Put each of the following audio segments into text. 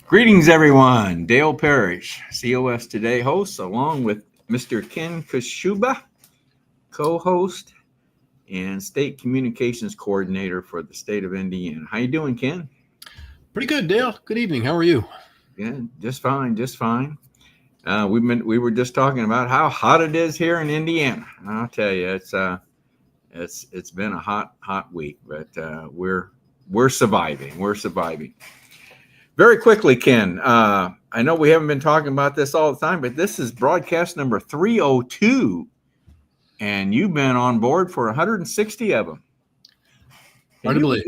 Greetings, everyone. Dale Parrish, COS Today host, along with Mr. Ken Kashuba, co-host and state communications coordinator for the state of Indiana. How you doing, Ken? Pretty good, Dale. Good evening. How are you? Yeah, just fine, just fine. We were just talking about how hot it is here in Indiana. I'll tell you, it's been a hot week, but we're surviving. We're surviving. Very quickly, Ken, I know we haven't been talking about this all the time, but this is broadcast number 302, and you've been on board for 160 of them. Hard to believe.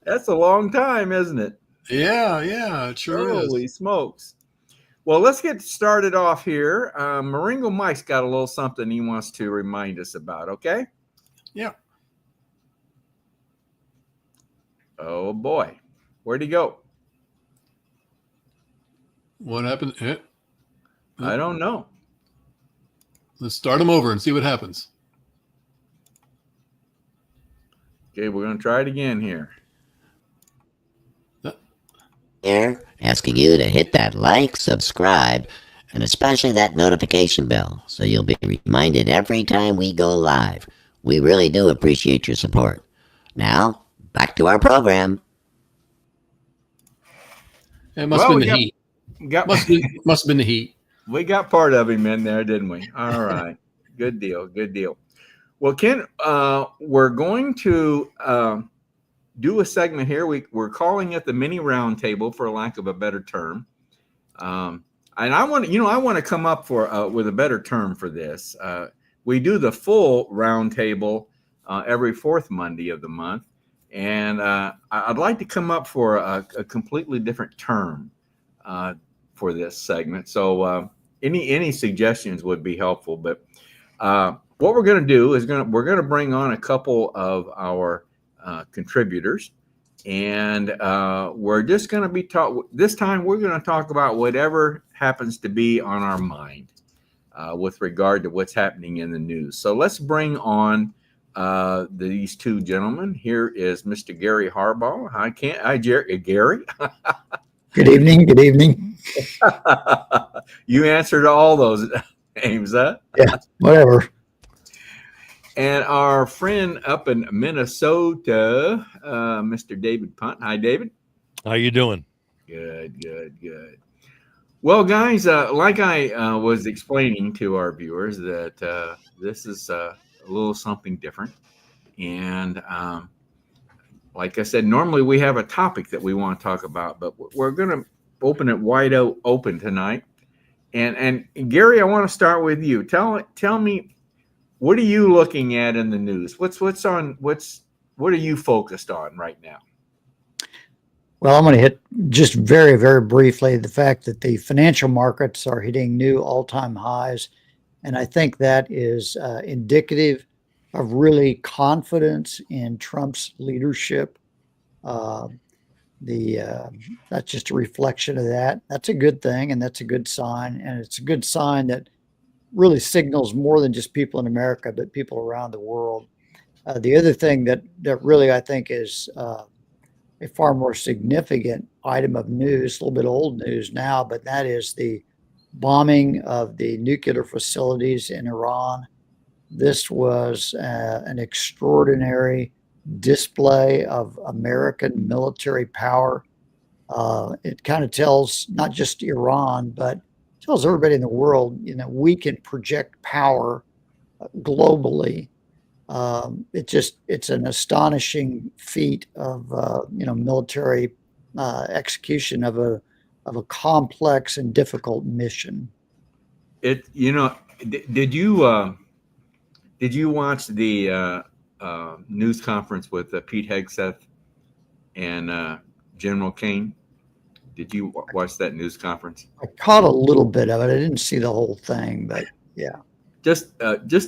That's a long time, isn't it? Yeah, it sure is. Holy smokes. Well, let's get started off here. Maringo Mike's got a little something he wants to remind us about, okay? Yeah. Oh, boy. Where'd he go? What happened? I don't know. Let's start him over and see what happens. Okay, we're going to try it again here. Here, asking you to hit that like, subscribe, and especially that notification bell so you'll be reminded every time we go live. We really do appreciate your support. Now, back to our program. It must have been the heat. Must have been the heat. We got part of him in there, didn't we? All right. Good deal. Well, Ken, we're going to do a segment here. We're calling it the mini roundtable, for lack of a better term. And I want to come up with a better term for this. We do the full roundtable every fourth Monday of the month, and I'd like to come up for a completely different term for this segment. So any suggestions would be helpful. But what we're going to do is we're going to bring on a couple of our contributors, and we're just going to be this time we're going to talk about whatever happens to be on our mind with regard to what's happening in the news. So let's bring on these two gentlemen. Here is Mr. Gary Harbaugh. Hi, Gary. Good evening. You answered all those names, huh? Yeah, whatever. And our friend up in Minnesota, Mr. David Punt. Hi, David. How you doing? Good. Well, guys, like I was explaining to our viewers that this is a little something different. And like I said, normally we have a topic that we want to talk about, but we're going to open it wide open tonight. And Gary, I want to start with you. Tell me, what are you looking at in the news? What are you focused on right now? Well, I'm going to hit just very, very briefly the fact that the financial markets are hitting new all-time highs. And I think that is indicative of really confidence in Trump's leadership. That's just a reflection of that. That's a good thing, and that's a good sign. And it's a good sign that really signals more than just people in America, but people around the world. The other thing that really I think is a far more significant item of news, a little bit old news now, but that is the bombing of the nuclear facilities in Iran. This was an extraordinary display of American military power. It kind of tells not just Iran, but tells everybody in the world, we can project power globally. It's an astonishing feat of military execution of a complex and difficult mission. Did you watch the news conference with Pete Hegseth and General Kane? Did you watch that news conference? I caught a little bit of it. I didn't see the whole thing, but yeah. Just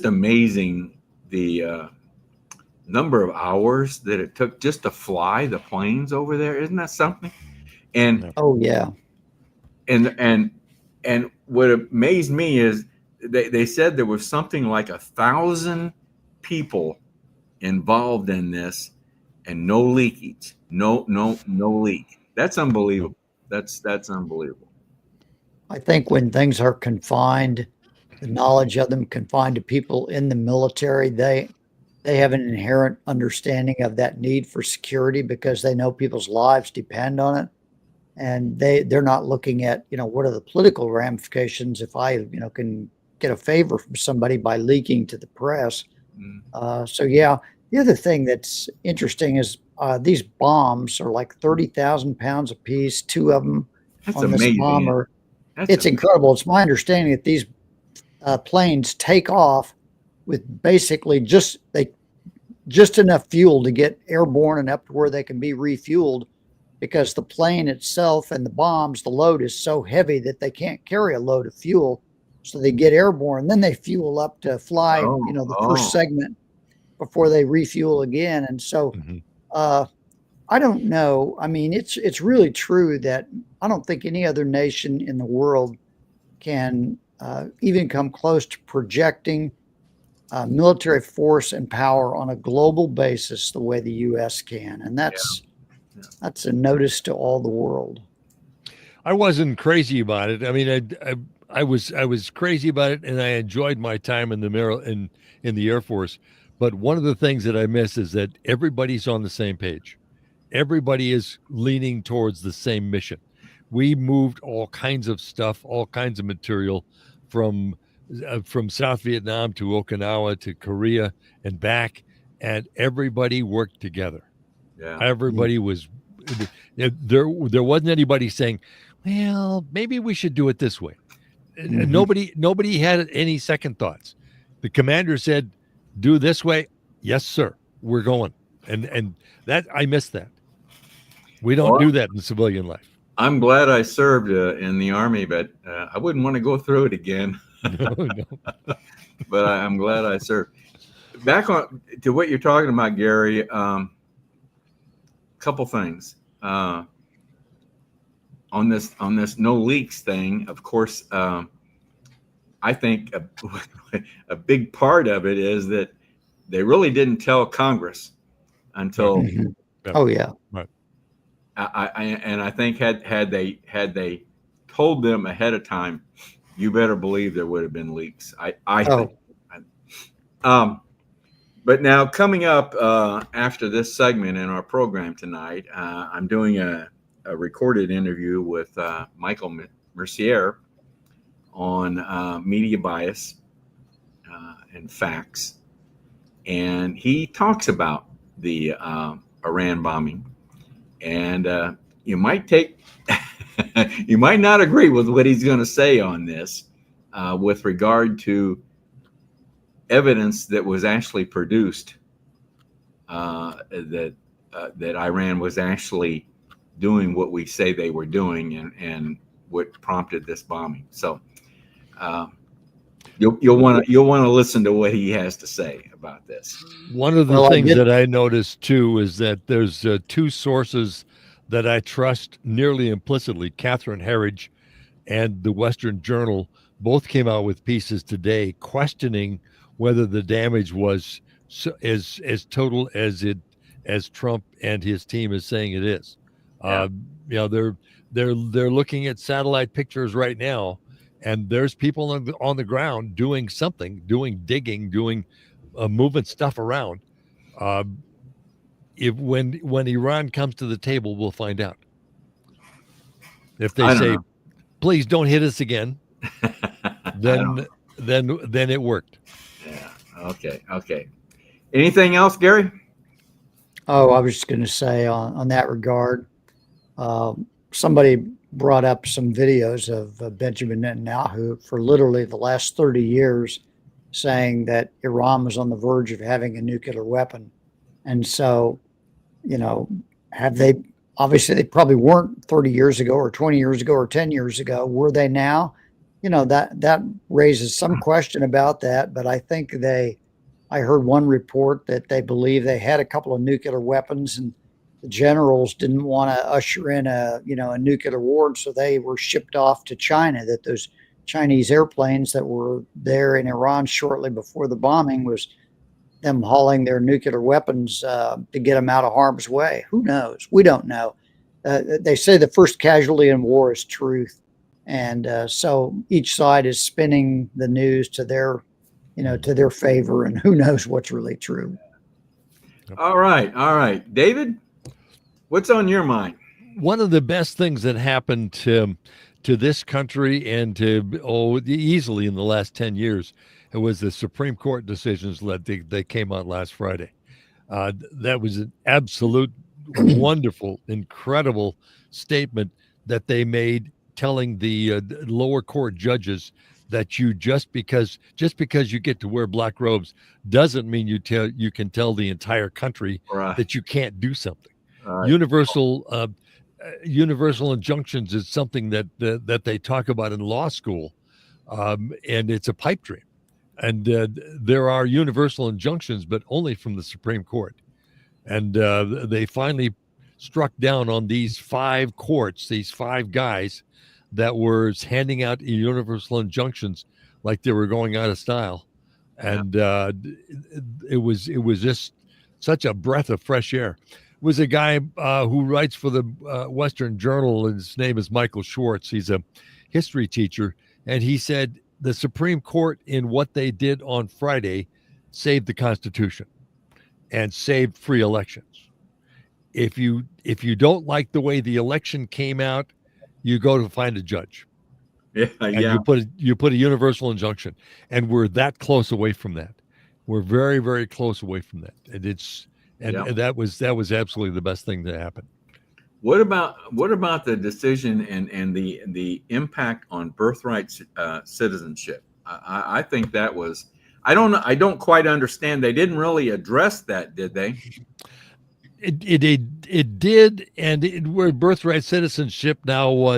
amazing the number of hours that it took just to fly the planes over there. Isn't that something? And oh yeah. And what amazed me is they said there was something like 1,000 people involved in this, and no leakage, no leak. That's unbelievable. That's unbelievable. I think when things are confined, the knowledge of them confined to people in the military, they have an inherent understanding of that need for security because they know people's lives depend on it. And they're not looking at, what are the political ramifications if I, can get a favor from somebody by leaking to the press. So yeah, the other thing that's interesting is these bombs are like 30,000 pounds a piece. Two of them That's on this bomb amazing. are. That's It's incredible. It's my understanding that these planes take off with basically just enough fuel to get airborne and up to where they can be refueled, because the plane itself and the bombs, the load is so heavy that they can't carry a load of fuel. So they get airborne, then they fuel up to fly, the first segment before they refuel again. And so I don't know. I mean, it's really true that I don't think any other nation in the world can even come close to projecting military force and power on a global basis the way the U.S. can, and that's a notice to all the world. I wasn't crazy about it. I mean, I was crazy about it, and I enjoyed my time in the Air Force. But one of the things that I miss is that everybody's on the same page. Everybody is leaning towards the same mission. We moved all kinds of stuff, all kinds of material from South Vietnam to Okinawa to Korea and back, and everybody worked together. Yeah. Everybody was there wasn't anybody saying, well, maybe we should do it this way. Nobody had any second thoughts. The commander said, do this way. Yes, sir. We're going. And that, I miss that. We don't do that in civilian life. I'm glad I served in the Army, but I wouldn't want to go through it again. No. But I'm glad I served. Back on to what you're talking about, Gary. Couple things on this no leaks thing. Of course, I think a big part of it is that they really didn't tell Congress until. Oh yeah. Right. I think had they told them ahead of time, you better believe there would have been leaks. I think. But now coming up after this segment in our program tonight, I'm doing a recorded interview with Michael Mercier on media bias and facts, and he talks about the Iran bombing. And you might you might not agree with what he's going to say on this with regard to evidence that was actually produced that Iran was actually doing what we say they were doing and what prompted this bombing. So you'll want to listen to what he has to say about this. One of the things that I noticed too is that there's two sources that I trust nearly implicitly. Catherine Herridge and the Western Journal both came out with pieces today questioning whether the damage was as total as Trump and his team is saying it is. They're looking at satellite pictures right now, and there's people on the ground doing something, doing digging, doing moving stuff around. If when Iran comes to the table, we'll find out. If they say, "Please don't hit us again," then it worked. Yeah. Okay. Anything else, Gary? Oh, I was just going to say on that regard, somebody brought up some videos of Benjamin Netanyahu for literally the last 30 years saying that Iran was on the verge of having a nuclear weapon. And so, have they, obviously they probably weren't 30 years ago or 20 years ago or 10 years ago. Were they now? That raises some question about that, but I think I heard one report that they believe they had a couple of nuclear weapons and the generals didn't want to usher in a nuclear war. And so they were shipped off to China, that those Chinese airplanes that were there in Iran shortly before the bombing was them hauling their nuclear weapons to get them out of harm's way. Who knows? We don't know. They say the first casualty in war is truth. And so each side is spinning the news to their, to their favor, and who knows what's really true. All right. David, what's on your mind? One of the best things that happened to this country and to easily in the last 10 years, it was the Supreme Court decisions that came out last Friday. That was an absolute wonderful, incredible statement that they made, telling the lower court judges that just because you get to wear black robes doesn't mean you can tell the entire country that you can't do something. Universal injunctions is something that they talk about in law school, and it's a pipe dream. And there are universal injunctions, but only from the Supreme Court. And they finally struck down on these 5 courts, these 5 guys that were handing out universal injunctions like they were going out of style. And it was just such a breath of fresh air. It was a guy who writes for the Western Journal, and his name is Michael Schwartz. He's a history teacher, and he said the Supreme Court, in what they did on Friday, saved the Constitution and saved free elections. If you don't like the way the election came out, you go to find a judge. You put a universal injunction, and we're that close away from that. We're very, very close away from that. And that was absolutely the best thing to happen. What about the decision and the impact on birthright citizenship? I think that was, I don't quite understand. They didn't really address that, did they? It did, and where birthright citizenship now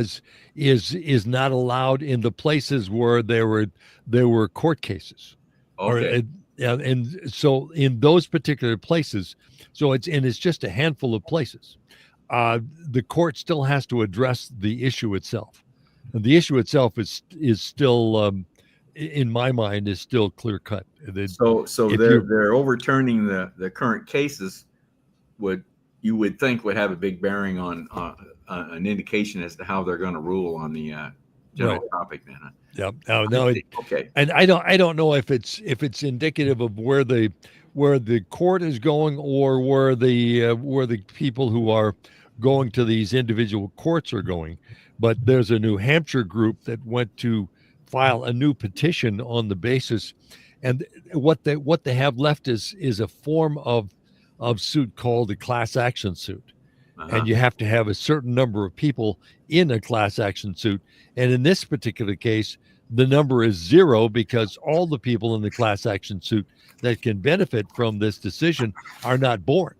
is not allowed in the places where there were court cases. Okay. And so in those particular places, it's just a handful of places. The court still has to address the issue itself. And the issue itself is still, in my mind, is still clear cut. So they're overturning the current cases. You would think would have a big bearing on an indication as to how they're going to rule on the general topic. Then. Yeah. Okay. And I don't know if it's indicative of where the court is going, or where the people who are going to these individual courts are going. But there's a New Hampshire group that went to file a new petition on the basis, and what they have left is a form of suit called a class action suit. And you have to have a certain number of people in a class action suit. And in this particular case, the number is 0, because all the people in the class action suit that can benefit from this decision are not born.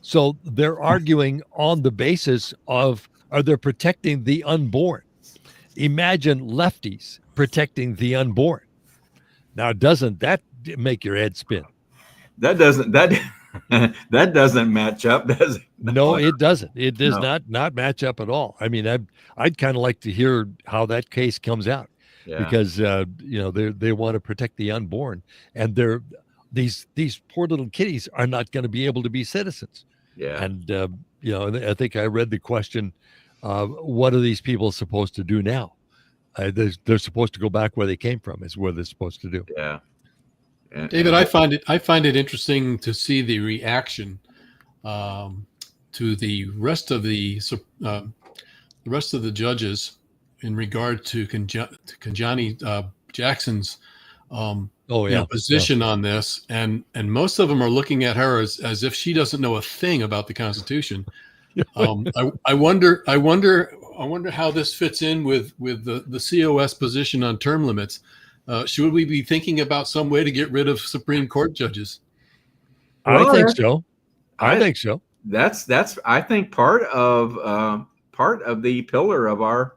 So they're arguing on the basis of, are they protecting the unborn? Imagine lefties protecting the unborn. Now, doesn't that make your head spin? That doesn't match up, does it? No, it doesn't. It does not match up at all. I mean, I'd kind of like to hear how that case comes out, because they want to protect the unborn, and these poor little kiddies are not going to be able to be citizens. Yeah. And I think I read the question, what are these people supposed to do now? They're supposed to go back where they came from, is where they're supposed to do. Yeah. David, I find it interesting to see the reaction to the rest of the judges in regard to Kanjani Jackson's position on this, and most of them are looking at her as if she doesn't know a thing about the Constitution. I wonder how this fits in with the COS position on term limits. Should we be thinking about some way to get rid of Supreme Court judges? I think so. I think so. That's I think part of the pillar of our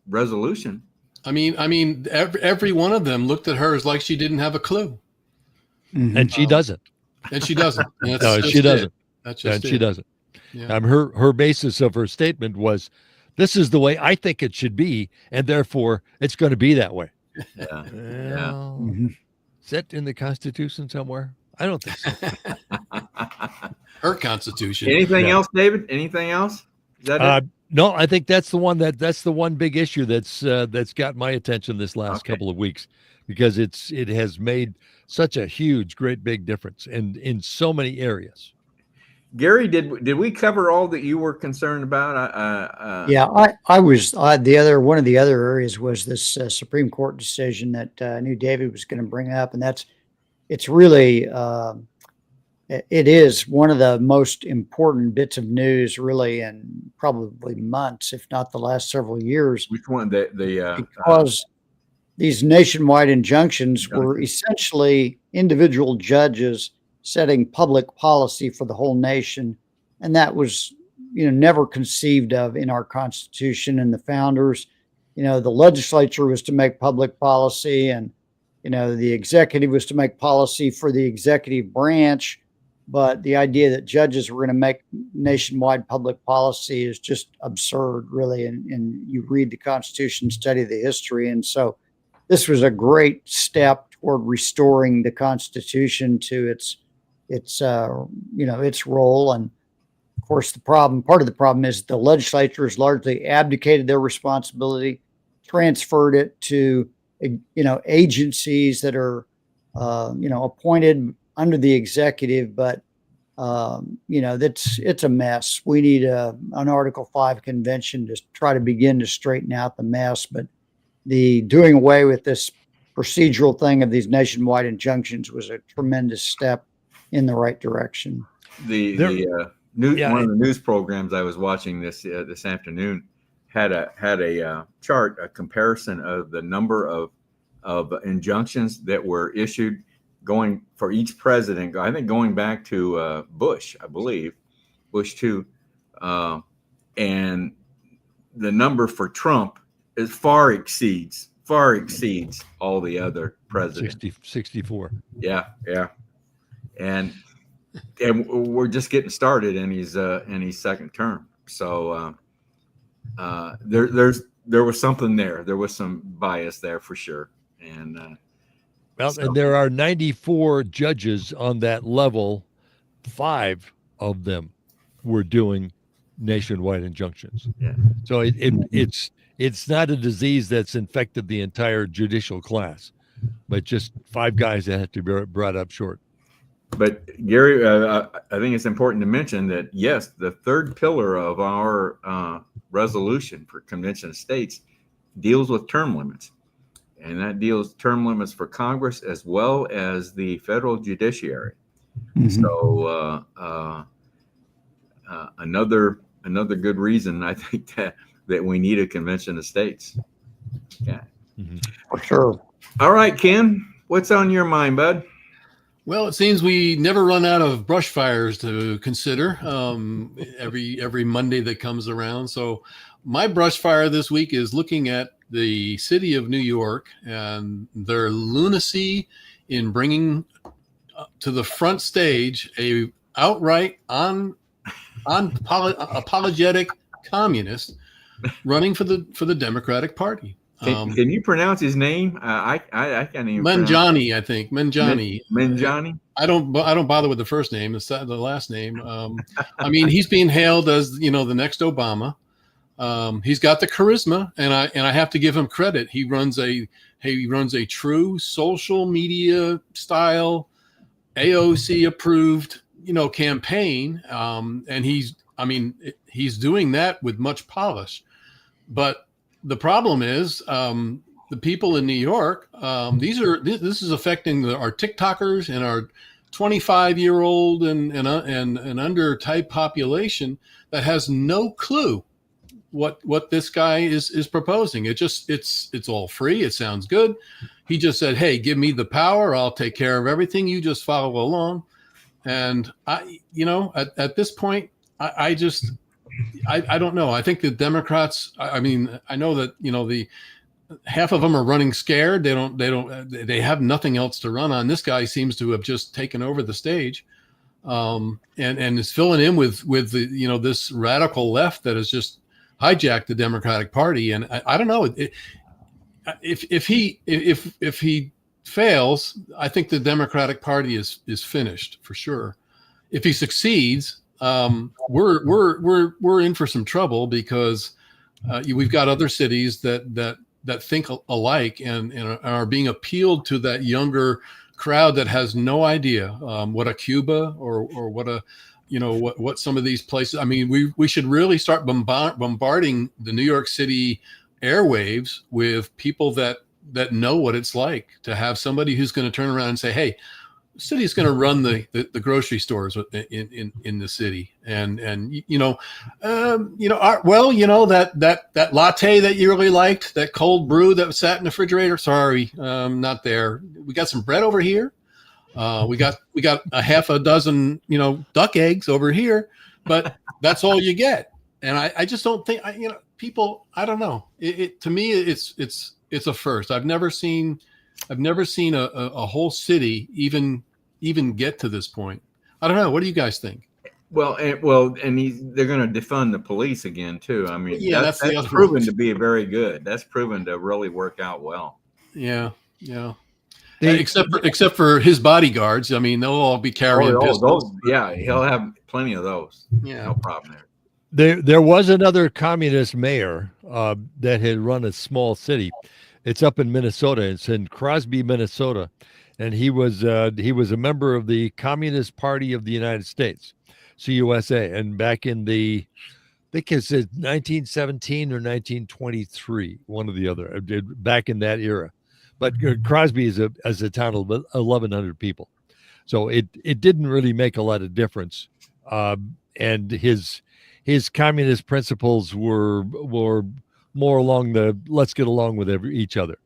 resolution. I mean, every one of them looked at her as like she didn't have a clue, and she doesn't. And she doesn't. No, she doesn't. That's just she doesn't. Yeah. Her basis of her statement was, this is the way I think it should be, and therefore it's going to be that way. Yeah. Is that in the Constitution somewhere? I don't think so. Her Constitution. Anything Yeah. else, David? Anything else? Is that it? No, I think that's the one big issue that's got my attention this last couple of weeks, because it has made such a huge, great big difference in so many areas. Gary, did we cover all that you were concerned about? Yeah, I was one of the other areas was this Supreme Court decision that I knew David was going to bring up, and it's really it is one of the most important bits of news, really, in probably months, if not the last several years. Which one? Because these nationwide injunctions were essentially individual judges setting public policy for the whole nation, and that was never conceived of in our Constitution and the founders. The legislature was to make public policy, and the executive was to make policy for the executive branch. But the idea that judges were going to make nationwide public policy is just absurd, really. And you read the Constitution, study the history. And so this was a great step toward restoring the Constitution to its role. And of course, part of the problem is the legislature has largely abdicated their responsibility, transferred it to, agencies that are, appointed under the executive, but it's a mess. We need an Article 5 convention to try to begin to straighten out the mess. But the doing away with this procedural thing of these nationwide injunctions was a tremendous step in the right direction. One of the news programs I was watching this afternoon had a chart, a comparison of the number of injunctions that were issued going for each president. I think going back to Bush, I believe, Bush 2, and the number for Trump is far exceeds all the other presidents. 64. Yeah. And we're just getting started in his second term. So there was something there. There was some bias there for sure. And and there are 94 judges on that level. 5 of them were doing nationwide injunctions. Yeah. So it's not a disease that's infected the entire judicial class, but just 5 guys that have to be brought up short. But Gary, I think it's important to mention that, yes, the third pillar of our resolution for Convention of States deals with term limits. And that deals term limits for Congress as well as the federal judiciary. Mm-hmm. So another good reason, I think, that we need a Convention of States. Yeah, mm-hmm. For sure. All right, Ken, what's on your mind, bud? Well, it seems we never run out of brush fires to consider every Monday that comes around. So my brush fire this week is looking at the city of New York and their lunacy in bringing to the front stage a outright apologetic communist running for the Democratic Party. Can you pronounce his name? I can't even. Manjani, I think. Manjani. Manjani. I don't bother with the first name. It's the last name. I mean, he's being hailed as the next Obama. He's got the charisma, and I have to give him credit. He runs a true social media style, AOC approved, campaign. And he's doing that with much polish. But the problem is, the people in New York, this is affecting our TikTokers and our 25-year-old and under type population that has no clue what this guy is proposing. It's all free. It sounds good. He just said, "Hey, give me the power. I'll take care of everything. You just follow along." And at this point, I don't know. I think the Democrats, I know that, the half of them are running scared. They have nothing else to run on. This guy seems to have just taken over the stage, and is filling in with the, this radical left that has just hijacked the Democratic Party. And I don't know if he fails, I think the Democratic Party is finished for sure. If he succeeds, we're in for some trouble, because we've got other cities that think alike and are being appealed to that younger crowd that has no idea what a Cuba or what a what some of these places. I mean, we should really start bombarding the New York City airwaves with people that know what it's like to have somebody who's going to turn around and say, hey, the city's going to run the grocery stores in the city, and that latte that you really liked, that cold brew that sat in the refrigerator, sorry, not there. We got some bread over here. We got a half a dozen duck eggs over here, but that's all you get. And I just don't think people. I don't know. To me, it's a first. I've never seen a whole city even get to this point. I don't know. What do you guys think? Well, they're going to defund the police again too. I mean, yeah, that's the other proven one. to be very good. That's proven to really work out well. Yeah. Except for his bodyguards. I mean, they'll all be carrying pistols. Those, yeah, he'll have plenty of those. Yeah, no problem there. There was another communist mayor that had run a small city. It's up in Minnesota. It's in Crosby, Minnesota, and he was a member of the Communist Party of the United States, CUSA, and back in the, I think it's 1917 or 1923, one or the other, back in that era. But Crosby is a town of 1,100 people, so it didn't really make a lot of difference, and his communist principles were more along the let's get along with each other.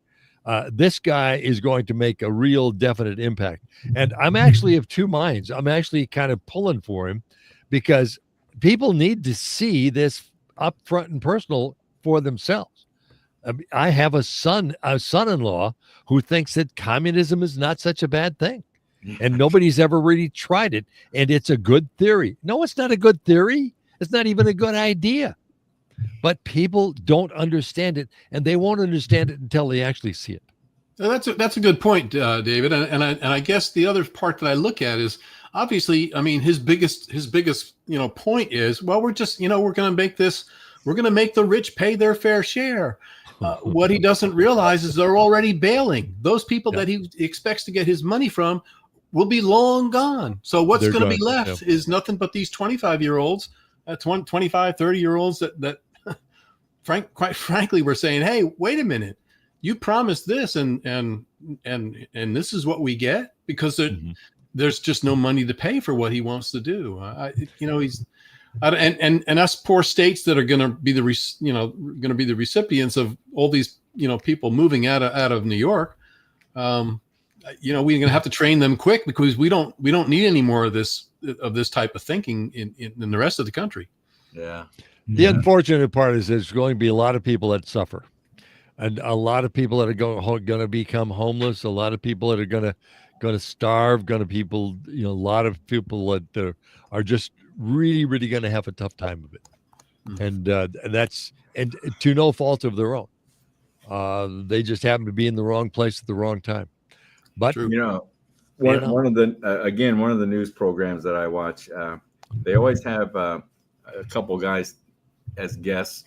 This guy is going to make a real definite impact. And I'm actually of two minds. I'm actually kind of pulling for him, because people need to see this up front and personal for themselves. I have a son-in-law who thinks that communism is not such a bad thing. And nobody's ever really tried it. And it's a good theory. No, it's not a good theory. It's not even a good idea. But people don't understand it, and they won't understand it until they actually see it. That's a good point, David. And I guess the other part that I look at is, obviously, I mean, his biggest point is, well, we're just we're going to make the rich pay their fair share. What he doesn't realize is they're already bailing. Those people that he expects to get his money from will be long gone. So what's going to be left is nothing but these 25-year-olds, 25, 30-year-olds that quite frankly, we're saying, hey, wait a minute, you promised this, and this is what we get, because there's just no money to pay for what he wants to do. And us poor states that are going to be the recipients of all these people moving out of New York. We're going to have to train them quick, because we don't need any more of this type of thinking in the rest of the country. Yeah. The unfortunate part is there's going to be a lot of people that suffer, and a lot of people that are going to become homeless. A lot of people that are going to starve. A lot of people that are just really, really going to have a tough time of it, and that's to no fault of their own. They just happen to be in the wrong place at the wrong time. But one of the news programs that I watch, they always have a couple guys as guests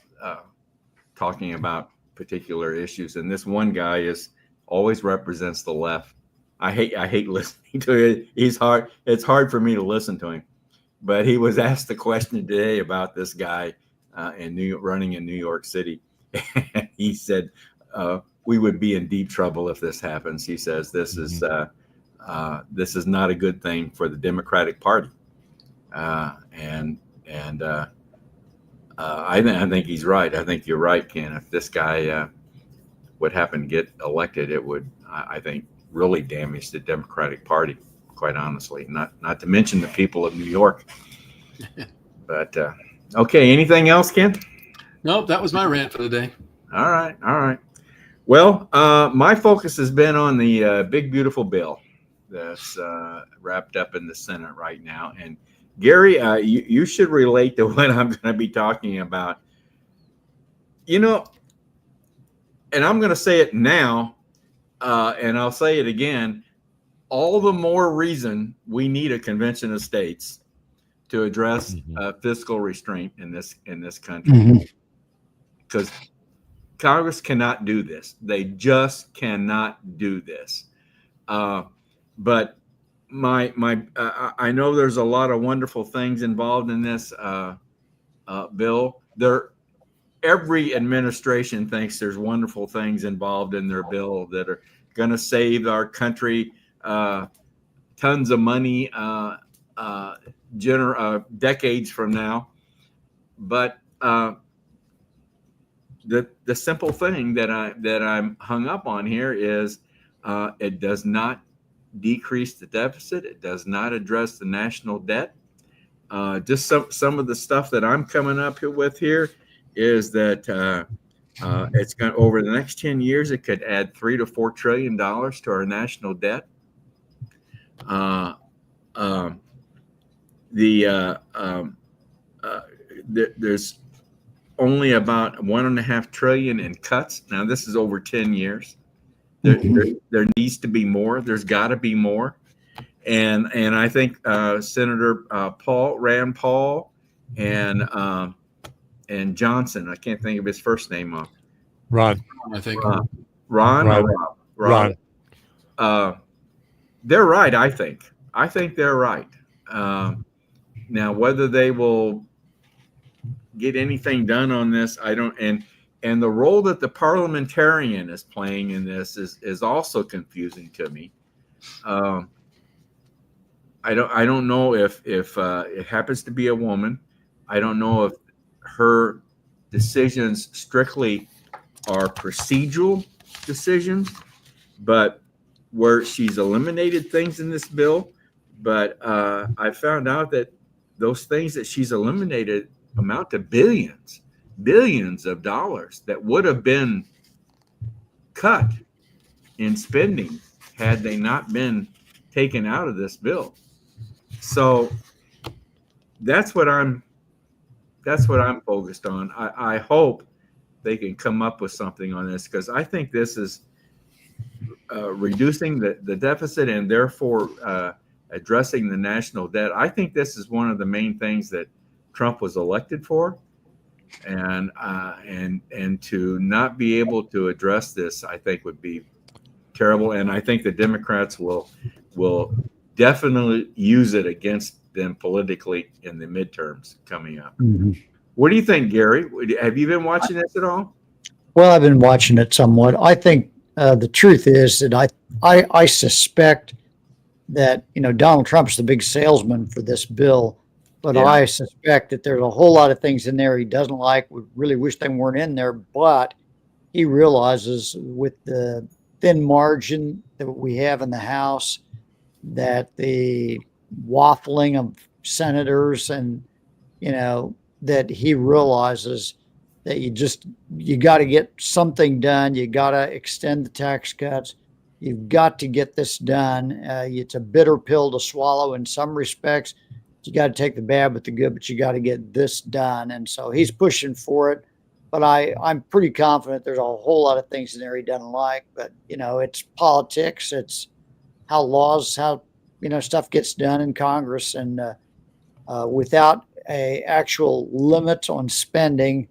talking about particular issues, and this one guy always represents the left. I hate listening to it. It's hard for me to listen to him, but he was asked the question today about this guy running in New York City. And he said, we would be in deep trouble if this happens. He says this is not a good thing for the Democratic Party, I think he's right. I think you're right, Ken. If this guy would happen to get elected, it would, I think, really damage the Democratic Party, quite honestly. Not to mention the people of New York. But okay, anything else, Ken? Nope, that was my rant for the day. All right. Well, my focus has been on the big, beautiful bill that's wrapped up in the Senate right now. And Gary, you should relate to what I'm going to be talking about. And I'm going to say it now. and I'll say it again, all the more reason we need a convention of states to address fiscal restraint in this country, because Congress cannot do this. They just cannot do this. But I know there's a lot of wonderful things involved in this bill. Every administration thinks there's wonderful things involved in their bill that are going to save our country tons of money decades from now. But the simple thing that I'm hung up on here is it does not decrease the deficit. It does not address the national debt. Just some of the stuff that I'm coming up with here is that it's going over the next 10 years, it could add $3 to $4 trillion to our national debt. There's only about $1.5 trillion in cuts. Now this is over 10 years. There needs to be more. There's got to be more. And I think Senator Rand Paul and Johnson, I can't think of his first name off. Ron. I think Ron. They're right. I think they're right. Now, whether they will get anything done on this, I don't. And the role that the parliamentarian is playing in this is also confusing to me. I don't know if it happens to be a woman. I don't know if her decisions strictly are procedural decisions, but where she's eliminated things in this bill. But I found out that those things that she's eliminated amount to billions of dollars that would have been cut in spending had they not been taken out of this bill. So that's what I'm focused on. I hope they can come up with something on this, because I think this is reducing the deficit and therefore addressing the national debt. I think this is one of the main things that Trump was elected for, and to not be able to address this, I think would be terrible. And I think the Democrats will definitely use it against them politically in the midterms coming up. What do you think, Gary? Have you been watching this at all? Well, I've been watching it somewhat. I think the truth is that I suspect that, Donald Trump's the big salesman for this bill, but yeah. I suspect that there's a whole lot of things in there he doesn't like, would really wish they weren't in there, but he realizes with the thin margin that we have in the House, that the waffling of senators and, that he realizes that you got to get something done. You got to extend the tax cuts. You've got to get this done. It's a bitter pill to swallow in some respects. You got to take the bad with the good, but you got to get this done. And so he's pushing for it. But I'm pretty confident there's a whole lot of things in there he doesn't like. But, it's politics. It's how stuff gets done in Congress. And without a actual limit on spending,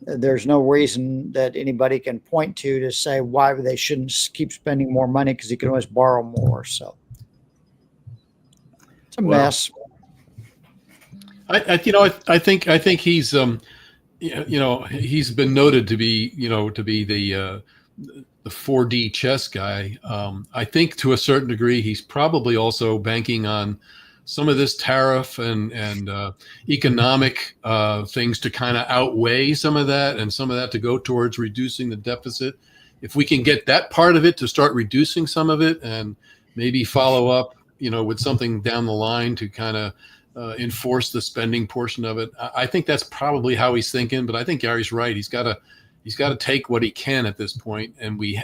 there's no reason that anybody can point to say why they shouldn't keep spending more money, because you can always borrow more. So it's a mess. I think he's he's been noted to be the 4D chess guy. I think to a certain degree he's probably also banking on some of this tariff and economic things to kind of outweigh some of that, and some of that to go towards reducing the deficit. If we can get that part of it to start reducing some of it, and maybe follow up, with something down the line to kind of enforce the spending portion of it, I think that's probably how he's thinking. But I think Gary's right. He's got to take what he can at this point, and we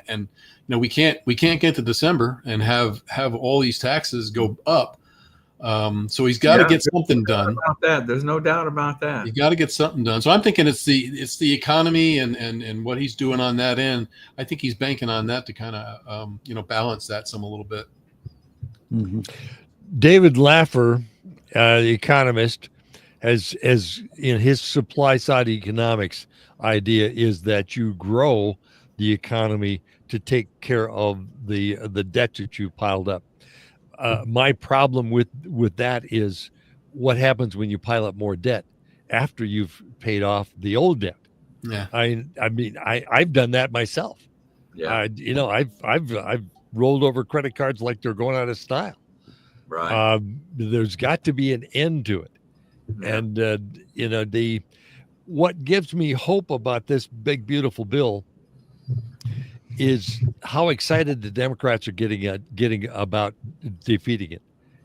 can't get to December and have all these taxes go up. So he's got to get something no doubt done. about that. There's no doubt about that. You got to get something done. So I'm thinking it's the economy and what he's doing on that end. I think he's banking on that to kind of balance that a little bit. Mm-hmm. David Laffer, the economist, has in his supply side economics idea is that you grow the economy to take care of the debt that you piled up. My problem with that is what happens when you pile up more debt after you've paid off the old debt. Yeah. I mean, I've done that myself. Yeah. I've rolled over credit cards like they're going out of style. Right. There's got to be an end to it. Yeah. And what gives me hope about this big beautiful bill is how excited the Democrats are getting about defeating it.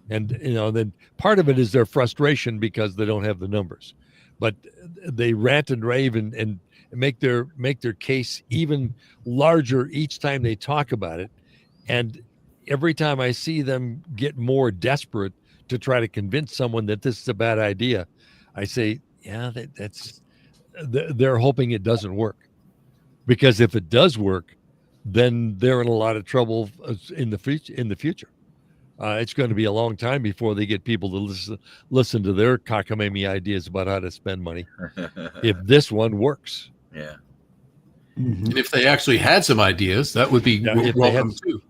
And then part of it is their frustration because they don't have the numbers, but they rant and rave and make their case even larger each time they talk about it. And every time I see them get more desperate to try to convince someone that this is a bad idea, I say, yeah, they're hoping it doesn't work, because if it does work, then they're in a lot of trouble in the future. It's going to be a long time before they get people to listen to their cockamamie ideas about how to spend money. If this one works, Yeah. Mm-hmm. And if they actually had some ideas, that would be welcome too.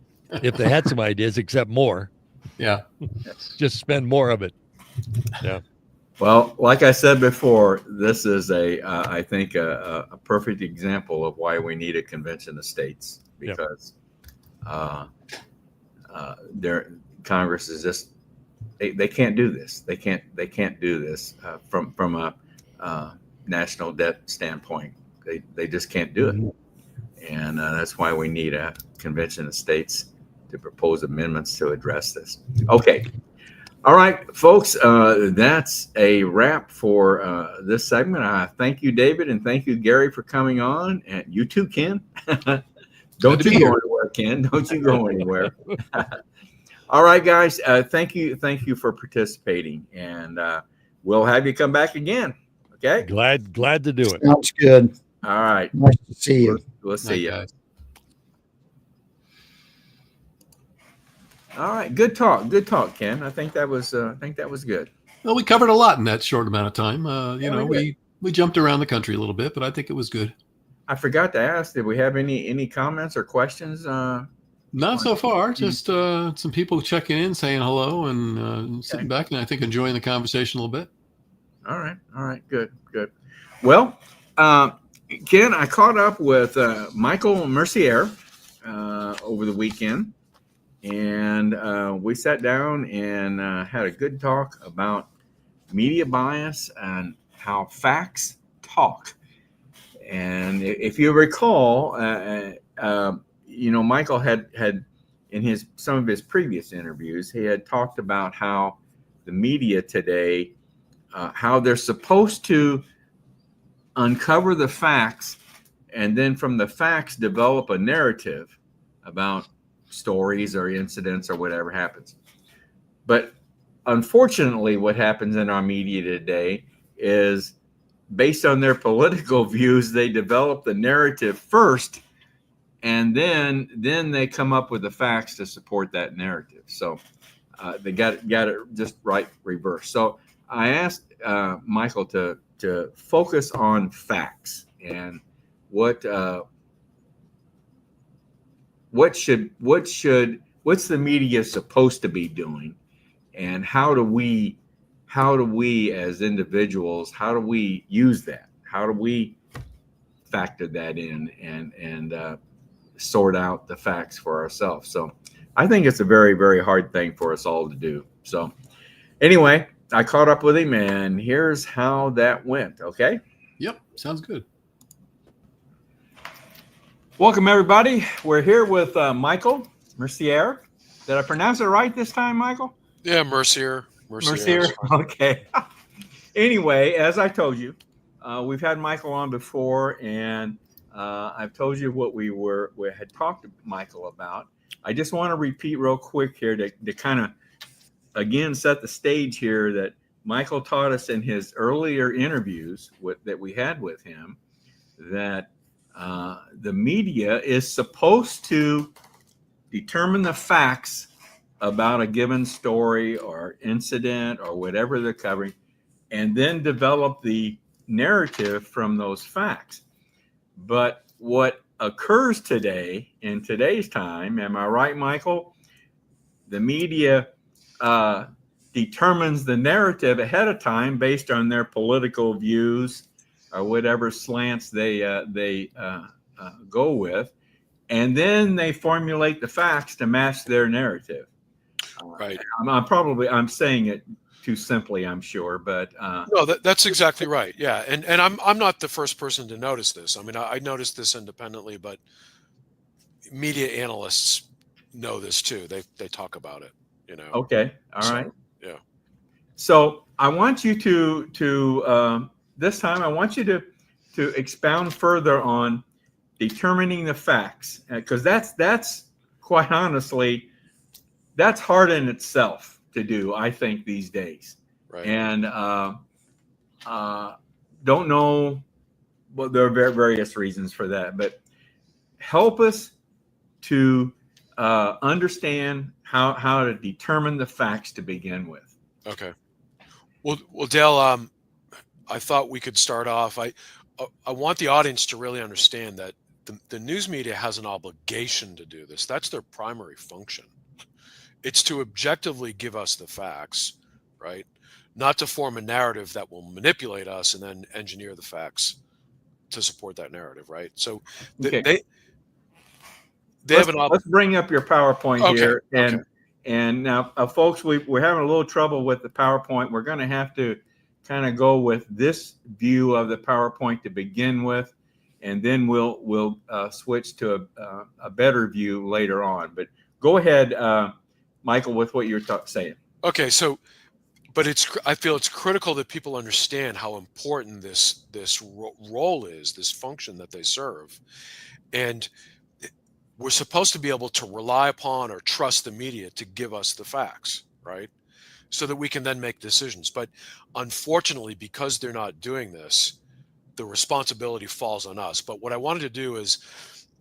If they had some ideas, except more, Yeah. just spend more of it. Yeah. Well, like I said before, this is I think a perfect example of why we need a convention of states, because Congress is just they can't do this. They can't do this from a national debt standpoint. They just can't do it, and that's why we need a convention of states to propose amendments to address this. Okay. All right, folks, that's a wrap for this segment. Thank you, David, and thank you, Gary, for coming on. And you too, Ken. Don't you go anywhere, Ken. Don't you go anywhere. All right, guys, thank you for participating, and we'll have you come back again. Okay? Glad to do it. Sounds good. All right. Nice to see you. We'll see you. Guys. All right, good talk, Ken. I think that was good. Well, we covered a lot in that short amount of time. We jumped around the country a little bit, but I think it was good. I forgot to ask, did we have any comments or questions? Not so far. Just some people checking in, saying hello, and sitting back, and I think enjoying the conversation a little bit. All right, good. Well, Ken, I caught up with Michael Mercier over the weekend, and we sat down and had a good talk about media bias and how facts talk. And if you recall, Michael had in some of his previous interviews, he had talked about how the media today, how they're supposed to uncover the facts, and then from the facts develop a narrative about stories or incidents or whatever happens. But unfortunately, what happens in our media today is, based on their political views, they develop the narrative first, and then they come up with the facts to support that narrative. So they got it just right reverse. So I asked Michael to focus on facts and what's the media supposed to be doing, and how do we as individuals, how do we use that? How do we factor that in and sort out the facts for ourselves? So I think it's a very, very hard thing for us all to do. So anyway, I caught up with him, and here's how that went. Okay. Yep. Sounds good. Welcome, everybody. We're here with Michael Mercier. Did I pronounce it right this time, Michael? Yeah, Mercier. Okay. Anyway, as I told you, we've had Michael on before, and I've told you what we had talked to Michael about. I just want to repeat real quick here to kind of again set the stage here that Michael taught us in his earlier interviews that we had with him that the media is supposed to determine the facts about a given story or incident or whatever they're covering, and then develop the narrative from those facts. But what occurs today, in today's time, am I right, Michael? The media determines the narrative ahead of time based on their political views or whatever slants they go with, and then they formulate the facts to match their narrative. Right. I'm saying it too simply, I'm sure, but No, that's exactly right. Yeah, and I'm not the first person to notice this. I mean, I noticed this independently, but media analysts know this too. They talk about it. You know. okay, all right. Yeah. So I want you to this time I want you to expound further on determining the facts, because that's quite honestly, that's hard in itself to do, I think, these days. Right. And don't know, well, there are various reasons for that, but help us to understand how to determine the facts to begin with. Okay. Well, Dale, I thought we could start off. I want the audience to really understand that the news media has an obligation to do this. That's their primary function. It's to objectively give us the facts, right? Not to form a narrative that will manipulate us and then engineer the facts to support that narrative, right? So Okay. they have an Let's bring up your PowerPoint Okay, here, okay. and now, folks, we're having a little trouble with the PowerPoint. We're going to have to kind of go with this view of the PowerPoint to begin with, and then we'll switch to a better view later on. But go ahead, Michael, with what you're saying. Okay, so, but I feel it's critical that people understand how important this role is, this function that they serve, and we're supposed to be able to rely upon or trust the media to give us the facts, right? So that we can then make decisions. But unfortunately, because they're not doing this, the responsibility falls on us. But what I wanted to do is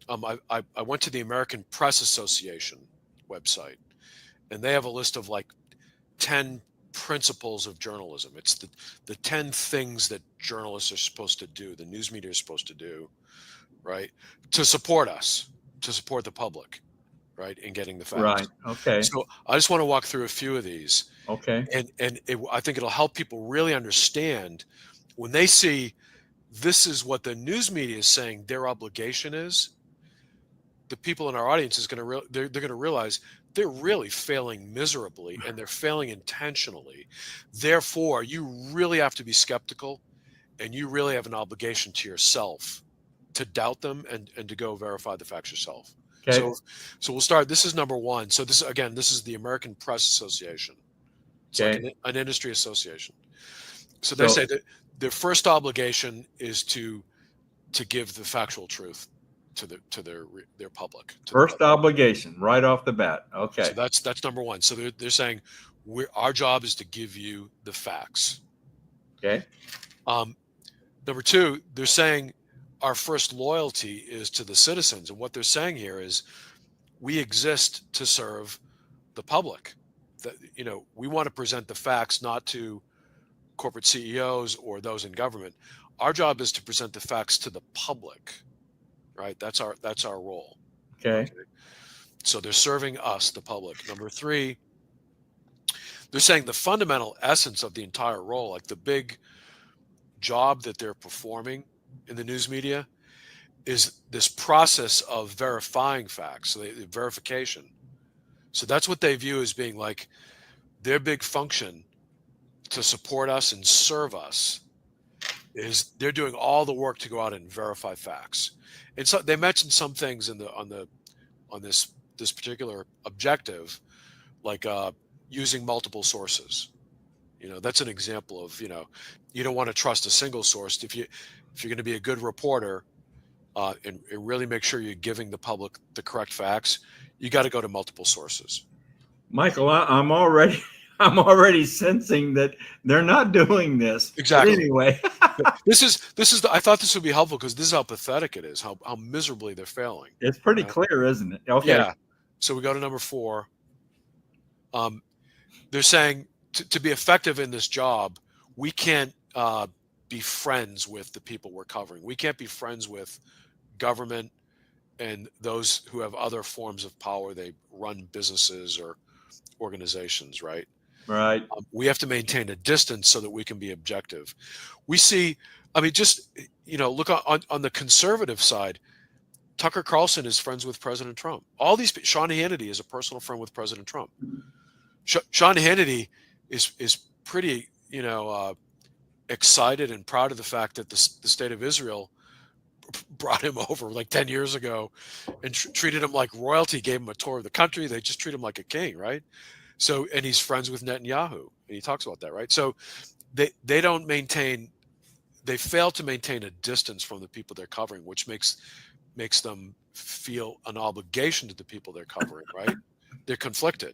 I went to the American Press Association website, and they have a list of like 10 principles of journalism. It's the 10 things that journalists are supposed to do, the news media is supposed to do, right? To support us, to support the public, right? In getting the facts. Right. Okay. So I just want to walk through a few of these. Okay. And I think it'll help people really understand when they see this is what the news media is saying their obligation is. The people in our audience is going to they're going to realize they're really failing miserably, and they're failing intentionally. Therefore, you really have to be skeptical, and you really have an obligation to yourself to doubt them and to go verify the facts yourself. Okay. So we'll start. This is number one. So this is the American Press Association. It's Okay. like an industry association. So they say that their first obligation is to give the factual truth to their public. First obligation, right off the bat. Okay. So that's number one. So they're saying our job is to give you the facts. Okay. Number two, they're saying our first loyalty is to the citizens, and what they're saying here is we exist to serve the public. That we want to present the facts not to corporate CEOs or those in government. Our job is to present the facts to the public, right? That's our role. Okay. So they're serving us, the public. Number three, they're saying the fundamental essence of the entire role, like the big job that they're performing in the news media, is this process of verifying facts, so the verification. So that's what they view as being like their big function to support us and serve us, is they're doing all the work to go out and verify facts. And so they mentioned some things on this particular objective, like using multiple sources. That's an example of, you don't want to trust a single source. If you're going to be a good reporter and really make sure you're giving the public the correct facts, you got to go to multiple sources. Michael, I'm already I'm already sensing that they're not doing this. Exactly. But anyway, This is I thought this would be helpful because this is how pathetic it is, how miserably they're failing. it's pretty Right? clear, isn't it? Okay. Yeah. So we go to number 4. They're saying to be effective in this job, we can't be friends with the people we're covering. We can't be friends with government and those who have other forms of power. They run businesses or organizations, right? Right. We have to maintain a distance so that we can be objective. We see, I mean, just, look on the conservative side, Tucker Carlson is friends with President Trump. All these, Sean Hannity is a personal friend with President Trump. Sean Hannity is pretty, excited and proud of the fact that the state of Israel brought him over like 10 years ago and treated him like royalty, gave him a tour of the country. They just treat him like a king, right? So, and he's friends with Netanyahu, and he talks about that, right? So they fail to maintain a distance from the people they're covering, which makes them feel an obligation to the people they're covering, right? They're conflicted,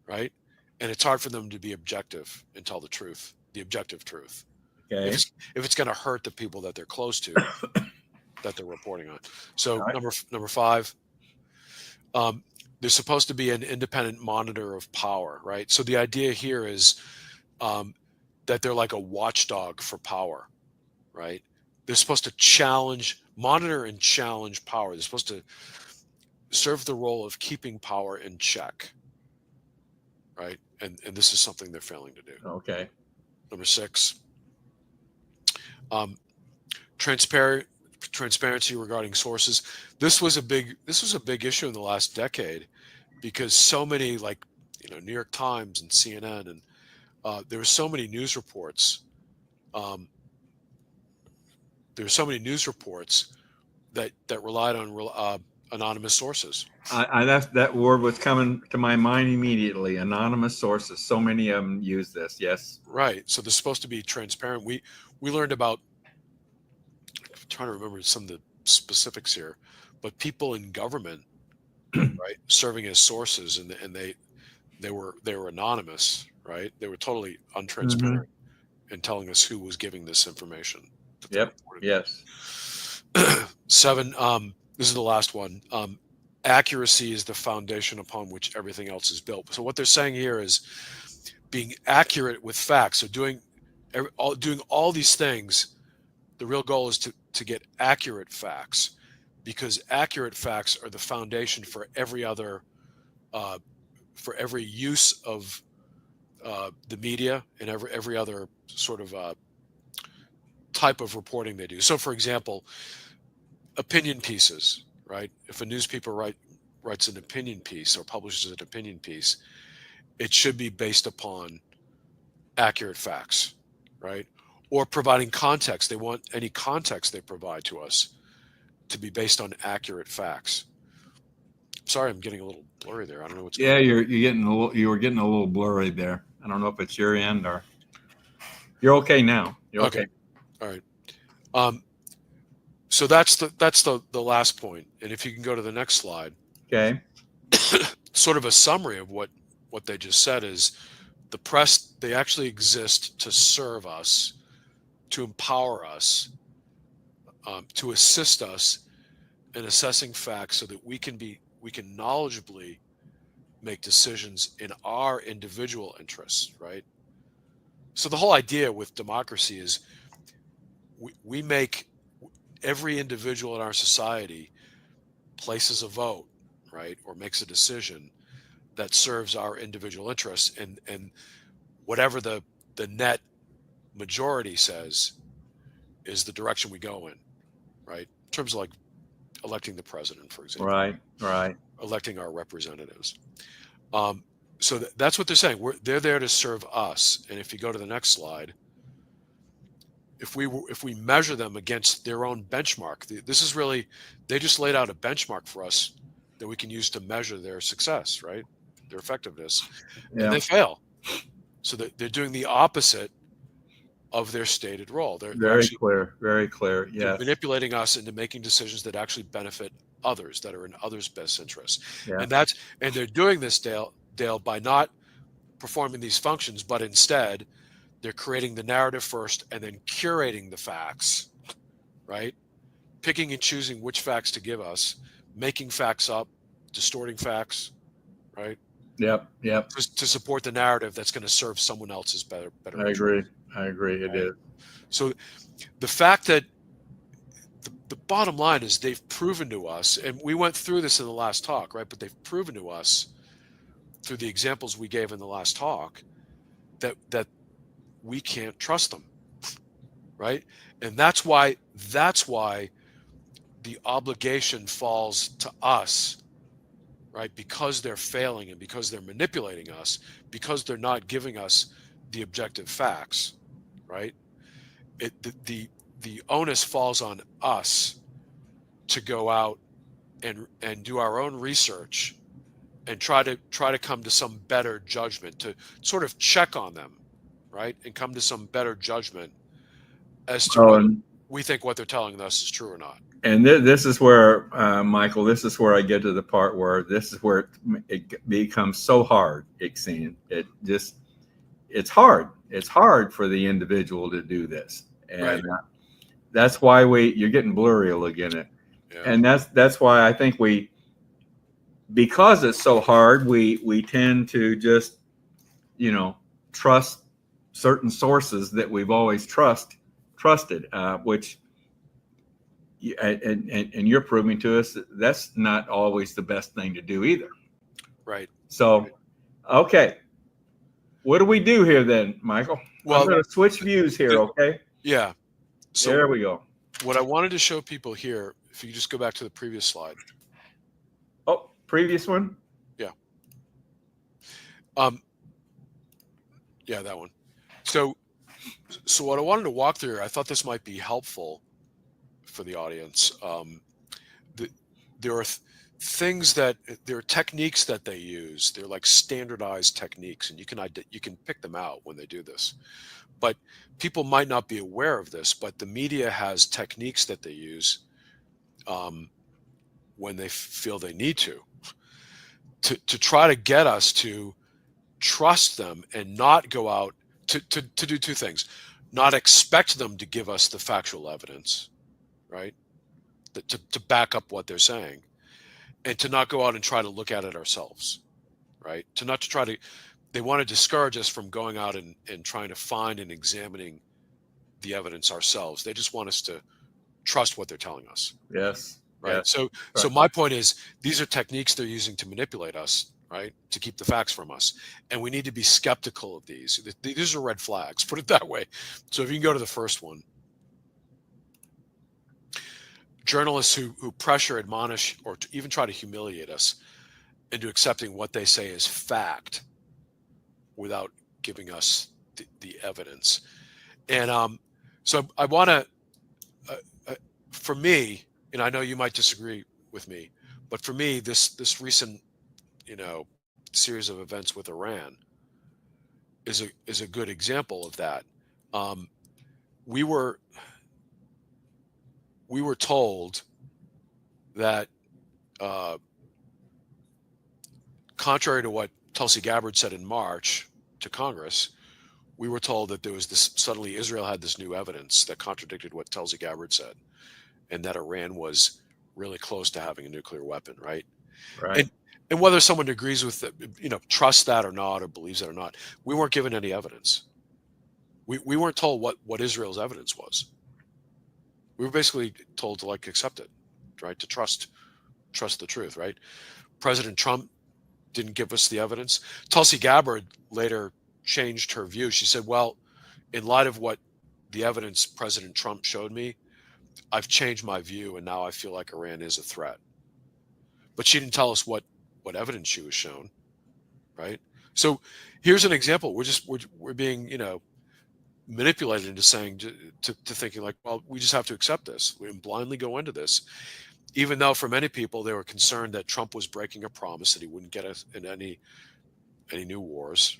right? And it's hard for them to be objective and tell the truth, the objective truth. Okay. If it's going to hurt the people that they're close to, that they're reporting on. So Right. number 5, there's supposed to be an independent monitor of power, right? So the idea here is that they're like a watchdog for power, right? They're supposed to monitor and challenge power. They're supposed to serve the role of keeping power in check, right? And this is something they're failing to do. Okay. Number 6, transparency regarding sources. This was a big issue in the last decade because so many, like, New York Times and CNN, and there were so many news reports. That relied on anonymous sources. That word was coming to my mind immediately. Anonymous sources. So many of them use this. Yes. Right. So they're supposed to be transparent. We learned about, I'm trying to remember some of the specifics here, but people in government, right, serving as sources, and they were anonymous, right? They were totally untransparent in telling us who was giving this information. Yep. Yes. 7. This is the last one. Accuracy is the foundation upon which everything else is built. So what they're saying here is being accurate with facts. So doing all these things, the real goal is to get accurate facts, because accurate facts are the foundation for every other, for every use of the media and every other sort of type of reporting they do. So, for example, opinion pieces, right? If a newspaper writes an opinion piece or publishes an opinion piece, it should be based upon accurate facts, right? Or providing context. They want any context they provide to us to be based on accurate facts. Sorry, I'm getting a little blurry there. I don't know what's going on. you were getting a little blurry there. I don't know if it's your end or you're okay now. You're okay. All right. So that's the last point. And if you can go to the next slide, Okay. sort of a summary of what they just said is the press, they actually exist to serve us, to empower us, to assist us in assessing facts so that we can knowledgeably make decisions in our individual interests, right? So the whole idea with democracy is we make every individual in our society places a vote, right, or makes a decision that serves our individual interests, and whatever the net majority says is the direction we go in, right? In terms of like electing the president, for example. Right. Electing our representatives. So that's what they're saying. They're there to serve us. And if you go to the next slide, if we measure them against their own benchmark, this is really, they just laid out a benchmark for us that we can use to measure their success, right? Their effectiveness. Yeah. And they fail. So they're doing the opposite of their stated role. They're Very clear. They're Yes. manipulating us into making decisions that actually benefit others, that are in others' best interests. Yeah. And they're doing this, Dale, by not performing these functions, but instead they're creating the narrative first and then curating the facts, right? Picking and choosing which facts to give us, making facts up, distorting facts, right? Yep. Yep. To support the narrative that's going to serve someone else's better I agree. I agree. It is. So the fact that the bottom line is they've proven to us, and we went through this in the last talk, right? But they've proven to us through the examples we gave in the last talk that we can't trust them, right? And that's why the obligation falls to us, right? Because they're failing and because they're manipulating us, because they're not giving us the objective facts, right? The onus falls on us to go out and do our own research and try to come to some better judgment, to sort of check on them, right? And come to some better judgment as to whether we think what they're telling us is true or not. And this is where, Michael, this is where I get to the part where this is where it becomes so hard, Ixine. It's hard. It's hard for the individual to do this. And Right. That's why you're getting blurry again. Yeah. And that's why I think because it's so hard, we tend to just, trust certain sources that we've always trusted, which, and you're proving to us that that's not always the best thing to do either. Right. So, okay. What do we do here then, Michael? Well, I'm going to switch views here, okay? Yeah. So there we go. What I wanted to show people here, if you just go back to the previous slide. Oh, previous one? Yeah. Yeah, that one. So what I wanted to walk through, I thought this might be helpful for the audience. There are there are techniques that they use. They're like standardized techniques, and you can pick them out when they do this. But people might not be aware of this, but the media has techniques that they use when they feel they need to try to get us to trust them and not go out to do two things: not expect them to give us the factual evidence, right, to back up what they're saying, and to not go out and try to look at it ourselves, right? They want to discourage us from going out and trying to find and examining the evidence ourselves. They just want us to trust what they're telling us. Yes. Right. Yes. So my point is, these are techniques they're using to manipulate us, right? To keep the facts from us. And we need to be skeptical of these. These are red flags, put it that way. So if you can go to the first one. Journalists who pressure, admonish, or even try to humiliate us into accepting what they say is fact without giving us the evidence. And so I want to, for me, and I know you might disagree with me, but for me, this recent, series of events with Iran is a good example of that. We were told that, contrary to what Tulsi Gabbard said in March to Congress, we were told that suddenly Israel had this new evidence that contradicted what Tulsi Gabbard said, and that Iran was really close to having a nuclear weapon, right? Right. And whether someone agrees with it, trusts that or not, or believes it or not, we weren't given any evidence. We weren't told what Israel's evidence was. We were basically told to accept it, right? To trust the truth, right? President Trump didn't give us the evidence. Tulsi Gabbard later changed her view. She said, well, in light of what the evidence President Trump showed me, I've changed my view, and now I feel like Iran is a threat. But she didn't tell us what evidence she was shown, right? So here's an example. We're being, manipulated into saying to thinking well, we just have to accept this. We blindly go into this, even though for many people they were concerned that Trump was breaking a promise that he wouldn't get us in any new wars,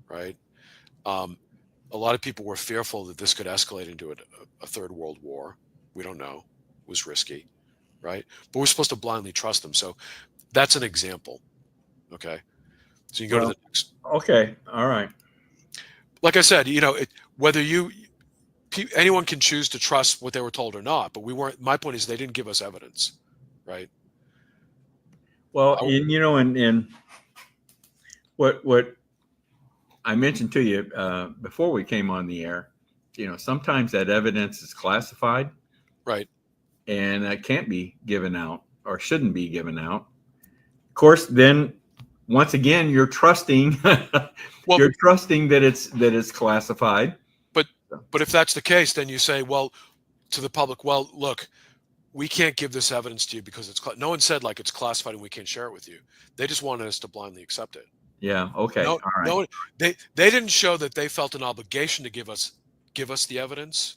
right? A lot of people were fearful that this could escalate into a third world war. We don't know. It was risky, right? But we're supposed to blindly trust them. So that's an example, okay? So you can go to the next. Okay. All right. Like I said, whether anyone can choose to trust what they were told or not, but we weren't. My point is they didn't give us evidence, right? Well, and what I mentioned to you before we came on the air, sometimes that evidence is classified, Right. and that can't be given out or shouldn't be given out. Of course, then once again, you're trusting you're trusting that it's classified. But if that's the case, then you say, well, to the public, well, look, we can't give this evidence to you because no one said like it's classified and we can't share it with you. They just wanted us to blindly accept it. Yeah. Okay. No, All right. no, they didn't show that they felt an obligation to give us the evidence.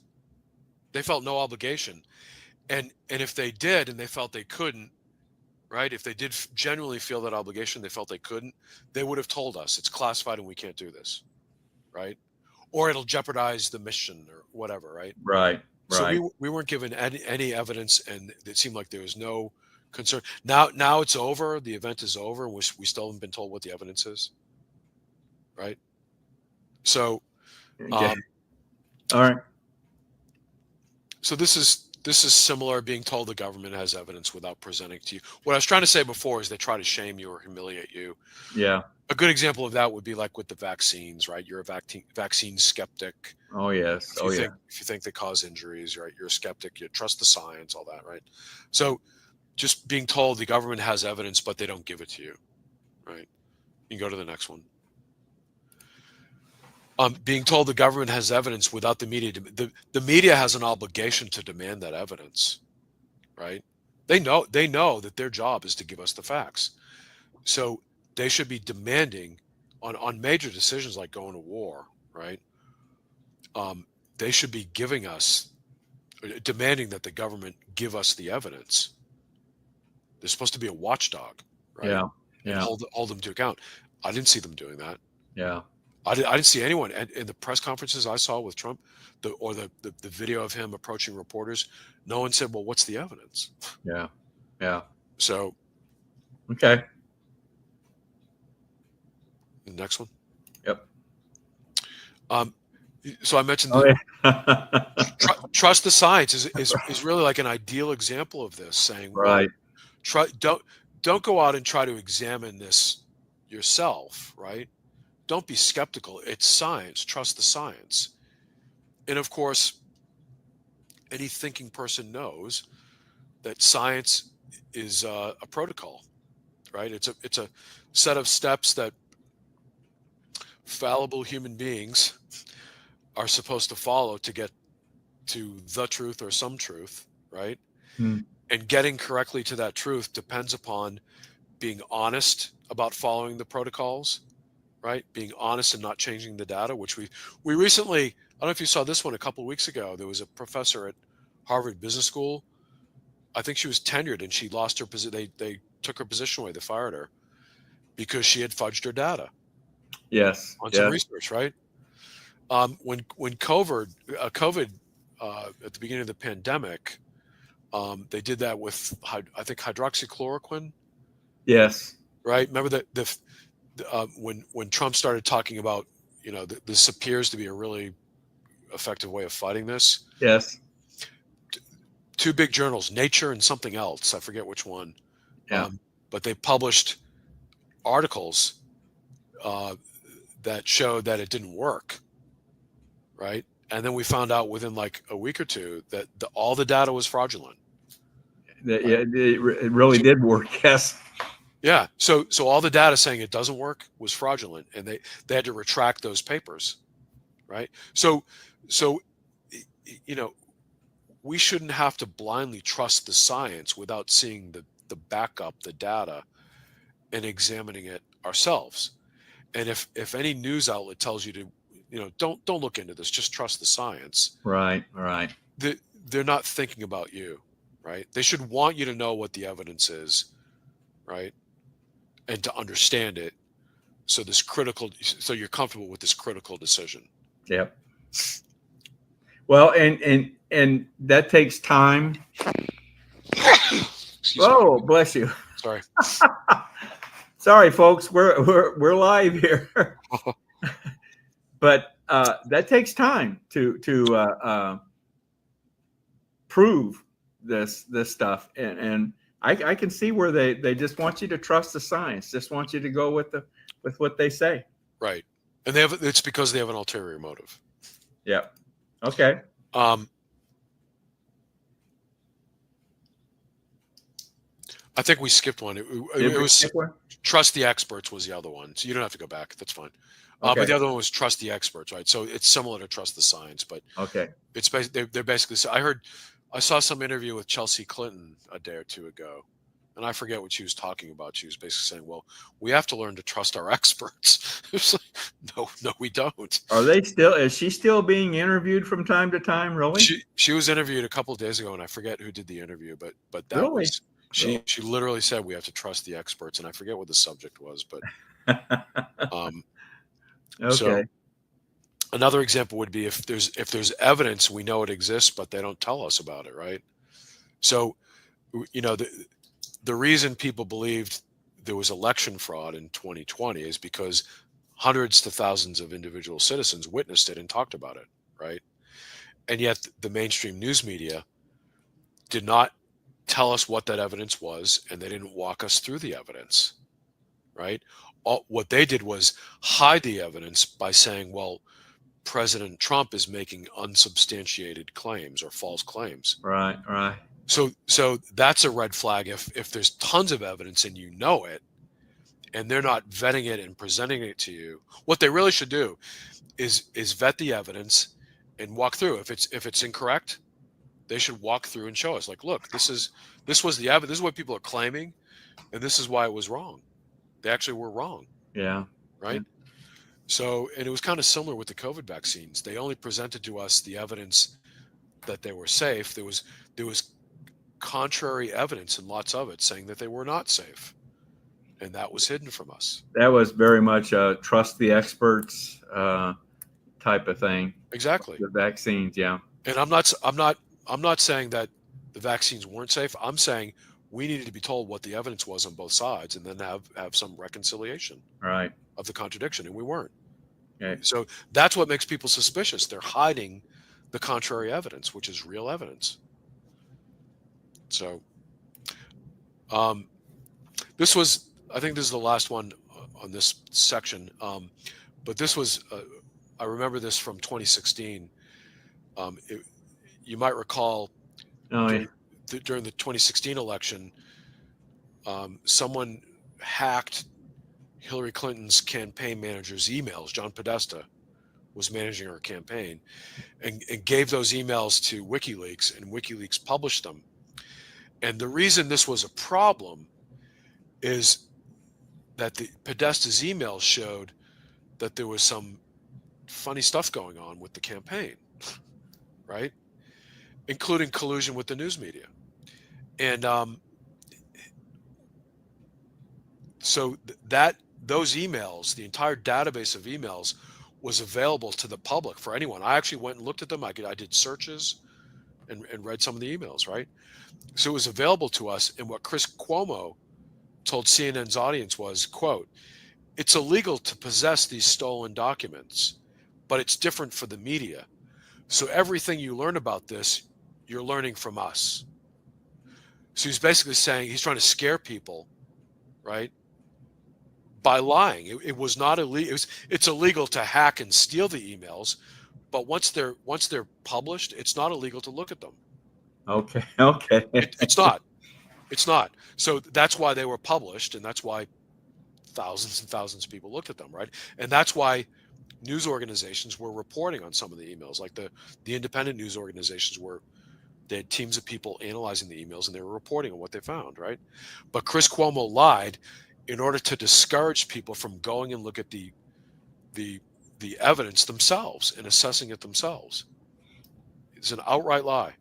They felt no obligation, and if they did and they felt they couldn't, right? If they did genuinely feel that obligation, they felt they couldn't, they would have told us it's classified and we can't do this, right? Or it'll jeopardize the mission or whatever, right? Right. So we weren't given any evidence, and it seemed like there was no concern. Now it's over. The event is over. We still haven't been told what the evidence is, right? So, Okay. All right. So this is similar, being told the government has evidence without presenting to you. What I was trying to say before is they try to shame you or humiliate you. Yeah. A good example of that would be like with the vaccines, right? You're a vaccine skeptic. Oh yes. If you think they cause injuries, right? You're a skeptic. You trust the science, all that, right? So just being told the government has evidence, but they don't give it to you, right? You can go to the next one. Being told the government has evidence without the media. The media has an obligation to demand that evidence, right? They know that their job is to give us the facts. So they should be demanding on major decisions like going to war, right? They should be demanding that the government give us the evidence. They're supposed to be a watchdog, right? Yeah. And hold them to account. I didn't see them doing that. Yeah. I didn't see anyone in the press conferences I saw with Trump, or the video of him approaching reporters. No one said, "Well, what's the evidence?" Yeah. Yeah. So, okay. The next one. Yep. So I mentioned trust the science is really like an ideal example of this. Saying, right. Well, don't go out and try to examine this yourself, right? Don't be skeptical. It's science. Trust the science. And of course, any thinking person knows that science is a protocol, right? It's a set of steps that fallible human beings are supposed to follow to get to the truth or some truth, right? And getting correctly to that truth depends upon being honest about following the protocols, right? Being honest and not changing the data, which we recently, I don't know if you saw this one a couple of weeks ago, there was a professor at Harvard Business School. I think she was tenured and she lost her position. They took her position away. They fired her because she had fudged her data. Yes. On some research, right? When COVID at the beginning of the pandemic, they did that with, I think, hydroxychloroquine. Yes. Right. Remember that when Trump started talking about, this appears to be a really effective way of fighting this. Yes. Two big journals, Nature and something else, I forget which one. Yeah. But they published articles that showed that it didn't work. Right. And then we found out within like a week or two that all the data was fraudulent. Yeah, it really did work. Yes. Yeah. So all the data saying it doesn't work was fraudulent, and they had to retract those papers. Right. So we shouldn't have to blindly trust the science without seeing the backup, the data, and examining it ourselves. And if any news outlet tells you to, don't look into this, just trust the science. Right. Right. They're not thinking about you, right? They should want you to know what the evidence is, right? And to understand it. So you're comfortable with this critical decision. Yep. Well, and that takes time. Excuse Oh, me. bless you. Sorry. Sorry, folks, we're live here, but that takes time to prove this stuff, and I can see where they just want you to trust the science, just want you to go with what they say. Right. And it's because they have an ulterior motive. Yeah. Okay. I think we skipped one. It was trust the experts was the other one. So you don't have to go back. That's fine. Okay. But the other one was trust the experts, right? So it's similar to trust the science, but okay, it's they're basically. I saw some interview with Chelsea Clinton a day or two ago, and I forget what she was talking about. She was basically saying, "Well, we have to learn to trust our experts." It's like, no, we don't. Is she still being interviewed from time to time? Really? She was interviewed a couple of days ago, and I forget who did the interview, but that Really? was. She literally said we have to trust the experts, and I forget what the subject was, but okay. So another example would be if there's evidence, we know it exists, but they don't tell us about it, right? So the reason people believed there was election fraud in 2020 is because hundreds to thousands of individual citizens witnessed it and talked about it, right? And yet the mainstream news media did not tell us what that evidence was, and they didn't walk us through the evidence, right? What they did was hide the evidence by saying, well, President Trump is making unsubstantiated claims or false claims. Right. So that's a red flag if there's tons of evidence and you know it, and they're not vetting it and presenting it to you. What they really should do is vet the evidence and walk through. If it's incorrect, they should walk through and show us, like, look, this was the evidence. This is what people are claiming, and this is why it was wrong. They actually were wrong. Yeah. Right. Yeah. So, and it was kind of similar with the COVID vaccines. They only presented to us the evidence that they were safe. There was contrary evidence, and lots of it, saying that they were not safe, and that was hidden from us. That was very much a trust the experts type of thing. Exactly. The vaccines, yeah. And I'm not saying that the vaccines weren't safe. I'm saying we needed to be told what the evidence was on both sides, and then have some reconciliation of the contradiction, and we weren't. Okay. So that's what makes people suspicious. They're hiding the contrary evidence, which is real evidence. So I think this is the last one on this section, but this was I remember this from 2016. You might recall during the 2016 election, someone hacked Hillary Clinton's campaign manager's emails. John Podesta was managing her campaign, and gave those emails to WikiLeaks, and WikiLeaks published them. And the reason this was a problem is that the Podesta's emails showed that there was some funny stuff going on with the campaign, right? Including collusion with the news media. And so those emails, the entire database of emails, was available to the public for anyone. I actually went and looked at them. I did searches and read some of the emails, right? So it was available to us. And what Chris Cuomo told CNN's audience was, quote, "It's illegal to possess these stolen documents, but it's different for the media. So everything you learn about this, you're learning from us." So he's basically saying he's trying to scare people, right? By lying. It was not illegal. It's illegal to hack and steal the emails, but once they're published, it's not illegal to look at them. Okay. It's not. So that's why they were published, and that's why thousands and thousands of people looked at them, right? And that's why news organizations were reporting on some of the emails, like the independent news organizations they had teams of people analyzing the emails, and they were reporting on what they found, right? But Chris Cuomo lied in order to discourage people from going and look at the evidence themselves and assessing it themselves. It's an outright lie.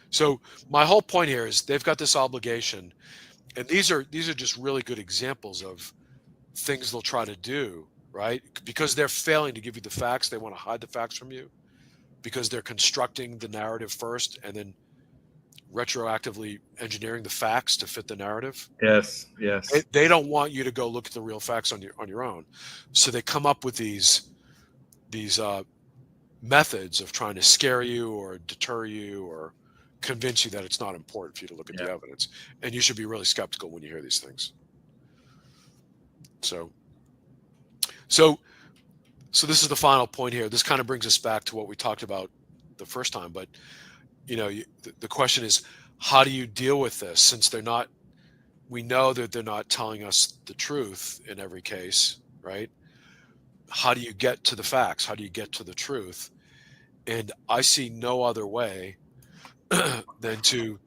So my whole point here is they've got this obligation, and these are just really good examples of things they'll try to do, right? Because they're failing to give you the facts, they want to hide the facts from you, because they're constructing the narrative first and then retroactively engineering the facts to fit the narrative. Yes. Yes. They don't want you to go look at the real facts on your own, so they come up with these methods of trying to scare you or deter you or convince you that it's not important for you to look at the evidence, and you should be really skeptical when you hear these things. So this is the final point here. This kind of brings us back to what we talked about the first time, but the question is, how do you deal with this, since we know that they're not telling us the truth in every case, right? How do you get to the facts? How do you get to the truth? And I see no other way than to,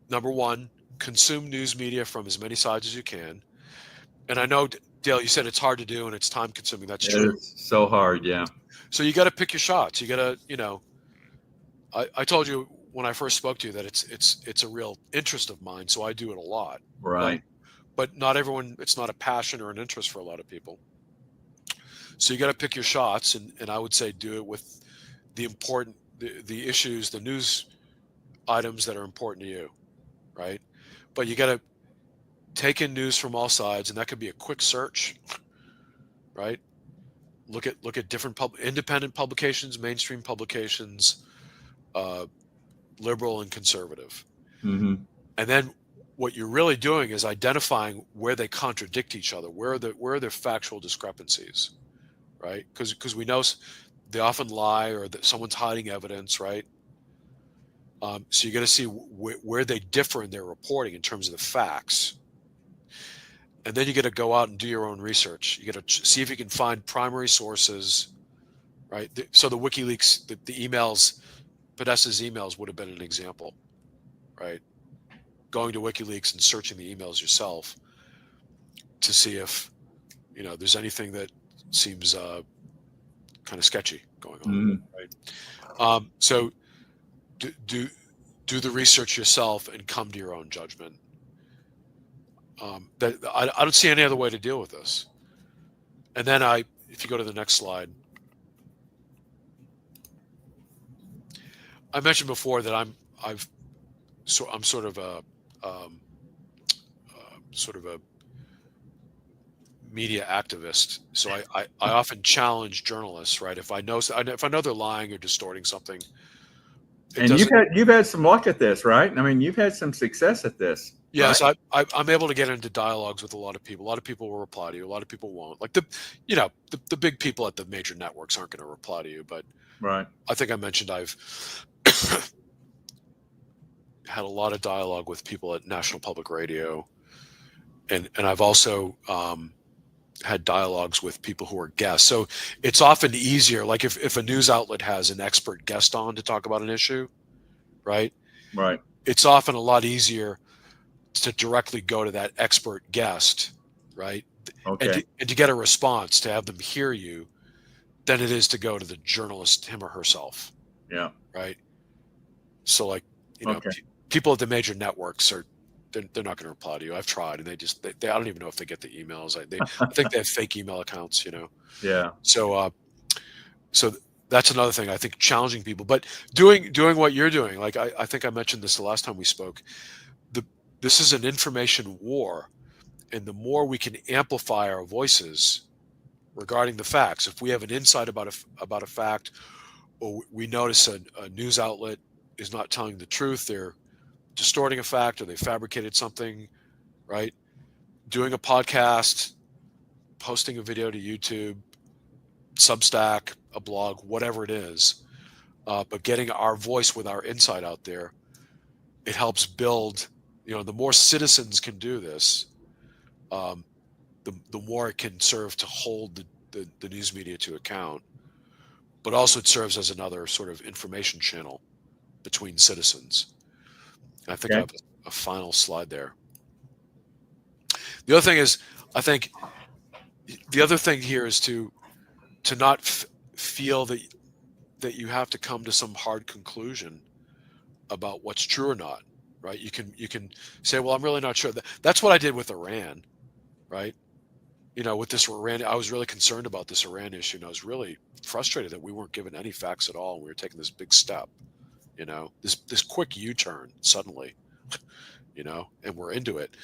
number one, consume news media from as many sides as you can. And I know, Dale, you said it's hard to do and it's time consuming. That's true. It's so hard. Yeah. So you got to pick your shots. You got to, I told you when I first spoke to you that it's a real interest of mine. So I do it a lot. Right. But not everyone, it's not a passion or an interest for a lot of people. So you got to pick your shots. And I would say do it with the important, the issues, the news items that are important to you. Right. But you got to take in news from all sides, and that could be a quick search, right? Look at different independent publications, mainstream publications, liberal and conservative. Mm-hmm. And then what you're really doing is identifying where they contradict each other, where are their factual discrepancies, right? Because we know they often lie, or that someone's hiding evidence, right? So you got to see where they differ in their reporting in terms of the facts. And then you got to go out and do your own research. You got to see if you can find primary sources, right? So the WikiLeaks, the emails, Podesta's emails would have been an example, right? Going to WikiLeaks and searching the emails yourself to see if, there's anything that seems kind of sketchy going on, right? So do the research yourself and come to your own judgment. That I don't see any other way to deal with this. And then if you go to the next slide, I mentioned before that I'm sort of a media activist. So I often challenge journalists, right? If I know they're lying or distorting something. And you've had some luck at this, right? I mean, you've had some success at this. Yes, right? I'm able to get into dialogues with a lot of people. A lot of people will reply to you. A lot of people won't. Like the big people at the major networks aren't going to reply to you. But right, I think I mentioned I've had a lot of dialogue with people at National Public Radio, and I've also had dialogues with people who are guests. So it's often easier. Like if a news outlet has an expert guest on to talk about an issue, right? Right. It's often a lot easier to directly go to that expert guest, right? Okay. And to get a response, to have them hear you, than it is to go to the journalist, him or herself. Yeah. Right. So like, okay. People at the major networks they're not going to reply to you. I've tried, and they I don't even know if they get the emails. I think they have fake email accounts, Yeah. So that's another thing. I think challenging people, but doing what you're doing. Like I think I mentioned this the last time we spoke. This is an information war, and the more we can amplify our voices regarding the facts. If we have an insight about a fact, or we notice a news outlet is not telling the truth, they're distorting a fact, or they fabricated something, right? Doing a podcast, posting a video to YouTube, Substack, a blog, whatever it is, but getting our voice with our insight out there, it helps build. The more citizens can do this, the more it can serve to hold the news media to account. But also it serves as another sort of information channel between citizens. I think I have a final slide there. The other thing is, I think the other thing here is to not feel that you have to come to some hard conclusion about what's true or not. Right? You can say, well, I'm really not sure. That's what I did with Iran, right? With this Iran, I was really concerned about this Iran issue, and I was really frustrated that we weren't given any facts at all. And we were taking this big step, this quick U-turn suddenly, and we're into it.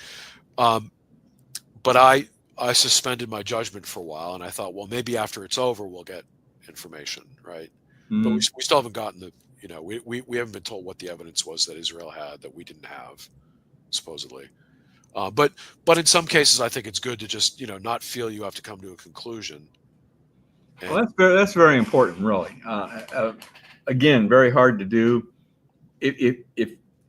But I suspended my judgment for a while, and I thought, well, maybe after it's over, we'll get information, right? But we still haven't gotten we haven't been told what the evidence was that Israel had that we didn't have, supposedly. But in some cases, I think it's good to just not feel you have to come to a conclusion. And, Well, that's very important, really. Again, very hard to do. If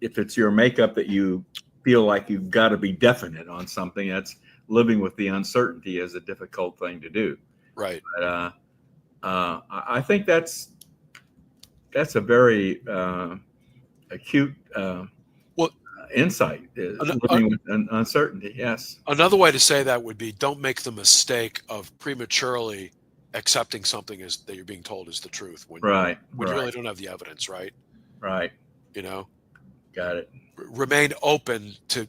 it's your makeup that you feel like you've got to be definite on something, that's living with the uncertainty is a difficult thing to do. right. But I think that's a very acute insight. Is living with uncertainty. Yes. Another way to say that would be, don't make the mistake of prematurely accepting something that you're being told is the truth when Right. you really don't have the evidence, right? Right. Got it. Remain open to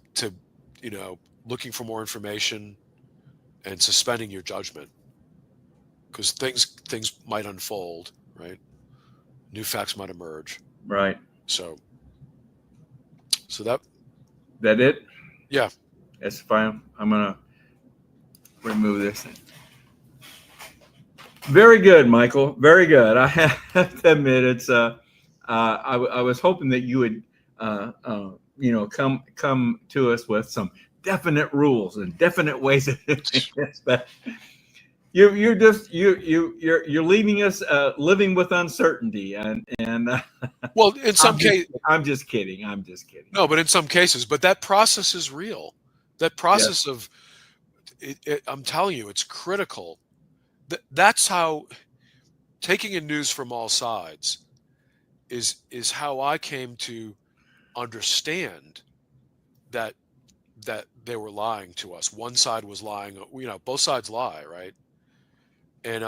looking for more information and suspending your judgment, because things might unfold, right? New facts might emerge. Right. So that it? Yeah. That's fine. I'm gonna remove this. Very good, Michael. Very good. I have to admit, it's I was hoping that you would come to us with some definite rules and definite ways of doing this, but you're leaving us living with uncertainty, and well, in some cases, I'm just kidding. No, but in some cases, but that process is real. That process of I'm telling you, it's critical. That's how taking in news from all sides is how I came to understand that they were lying to us. One side was lying. Both sides lie, right? And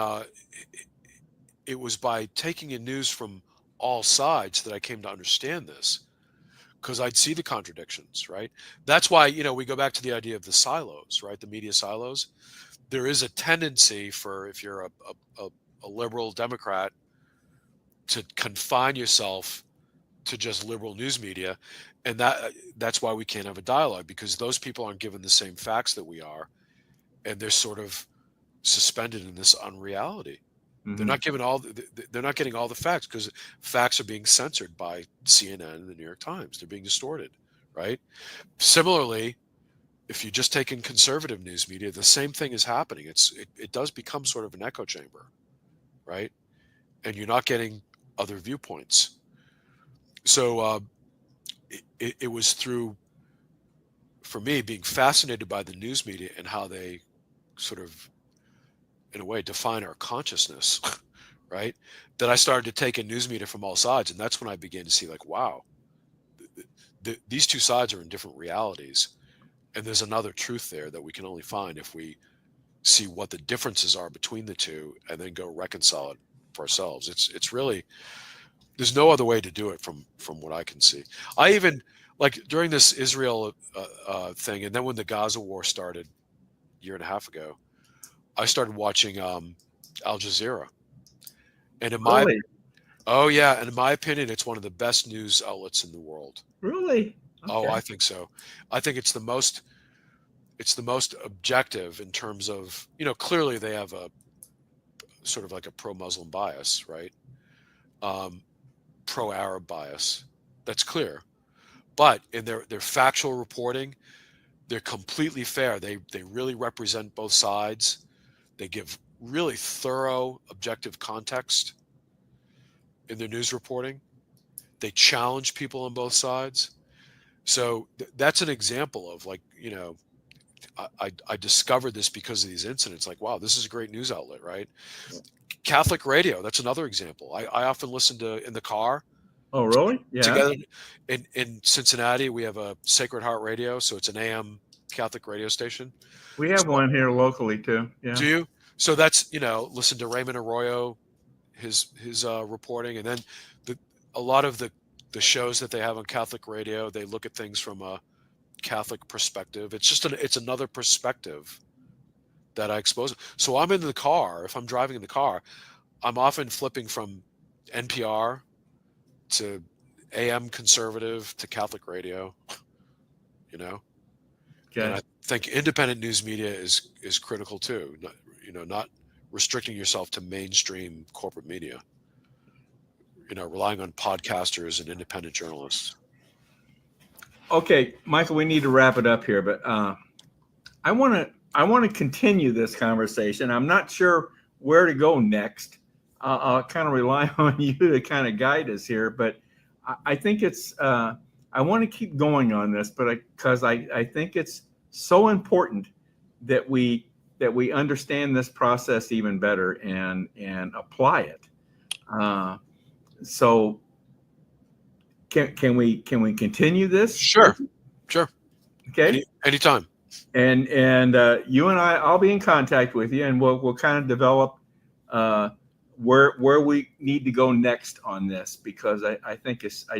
it was by taking in news from all sides that I came to understand this, because I'd see the contradictions, right? That's why, we go back to the idea of the silos, right? The media silos. There is a tendency for, if you're a liberal Democrat, to confine yourself to just liberal news media. And that's why we can't have a dialogue, because those people aren't given the same facts that we are. And they're sort of suspended in this unreality. Mm-hmm. They're not getting all the facts, because facts are being censored by CNN and the New York Times. They're being distorted, right? Similarly, if you just take in conservative news media, the same thing is happening. It does become sort of an echo chamber, right? And you're not getting other viewpoints. So it was through, for me, being fascinated by the news media and how they sort of, in a way, define our consciousness, right? That I started to take in news media from all sides. And that's when I began to see, like, wow, these two sides are in different realities. And there's another truth there that we can only find if we see what the differences are between the two and then go reconcile it for ourselves. It's really, there's no other way to do it from what I can see. I even, like, during this Israel thing, and then when the Gaza war started a year and a half ago, I started watching Al Jazeera. And in my opinion, it's one of the best news outlets in the world. Really? Okay. Oh, I think so. I think it's the most objective in terms of, clearly they have a sort of like a pro-Muslim bias, right? Pro-Arab bias. That's clear. But in their factual reporting, they're completely fair. They really represent both sides. They give really thorough, objective context in their news reporting. They challenge people on both sides. So that's an example of, like, I discovered this because of these incidents. Like, wow, this is a great news outlet, right? Yeah. Catholic radio, that's another example. I often listen to in the car. Oh, really? Yeah. Together in Cincinnati, we have a Sacred Heart Radio, so it's an AM Catholic radio station. We have one here locally too. Yeah. Do you? So that's, listen to Raymond Arroyo, his reporting, and then a lot of the shows that they have on Catholic radio, they look at things from a Catholic perspective. It's just it's another perspective that I expose. So I'm in the car. If I'm driving in the car, I'm often flipping from NPR to AM conservative to Catholic radio, And Okay. I think independent news media is critical too. Not restricting yourself to mainstream corporate media. Relying on podcasters and independent journalists. Okay, Michael, we need to wrap it up here, but I want to continue this conversation. I'm not sure where to go next. I'll kind of rely on you to kind of guide us here, but I think it's I want to keep going on this, but because I think it's so important that we understand this process even better and apply it. So can we continue this? Sure. Okay. Anytime. And you and I'll be in contact with you, and we'll kind of develop where we need to go next on this, because I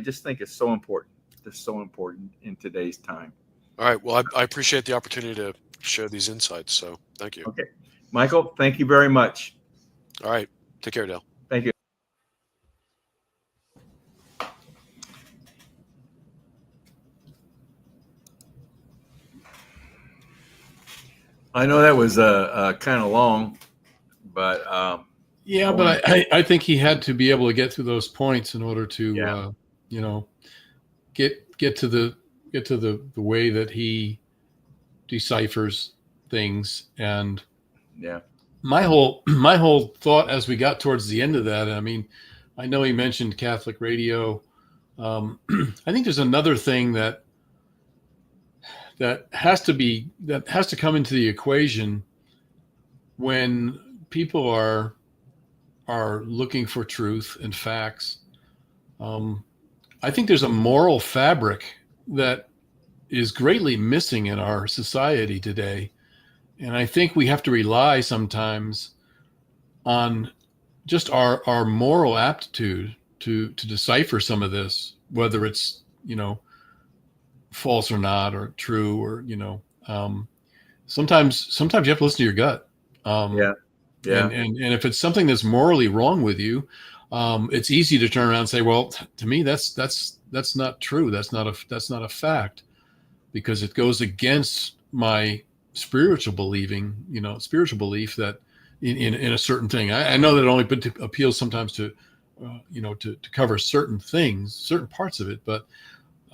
just think it's so important. It's so important in today's time. All right. Well, I appreciate the opportunity to share these insights. So thank you. Okay, Michael, thank you very much. All right. Take care, Dale. Thank you. I know that was kind of long, but Yeah, but I think he had to be able to get through those points in order to get to the way that he deciphers things. And yeah, my whole thought as we got towards the end of that, I mean, I know he mentioned Catholic radio. I think there's another thing that has to come into the equation when people are looking for truth and facts. I think there's a moral fabric that is greatly missing in our society today. And I think we have to rely sometimes on just our moral aptitude to decipher some of this, whether it's, false or not, or true, or, sometimes you have to listen to your gut. Yeah. And if it's something that's morally wrong with you, it's easy to turn around and say, well, to me, that's not true. That's not a fact, because it goes against my spiritual belief that in a certain thing. I know that it only appeals sometimes to cover certain things, certain parts of it, but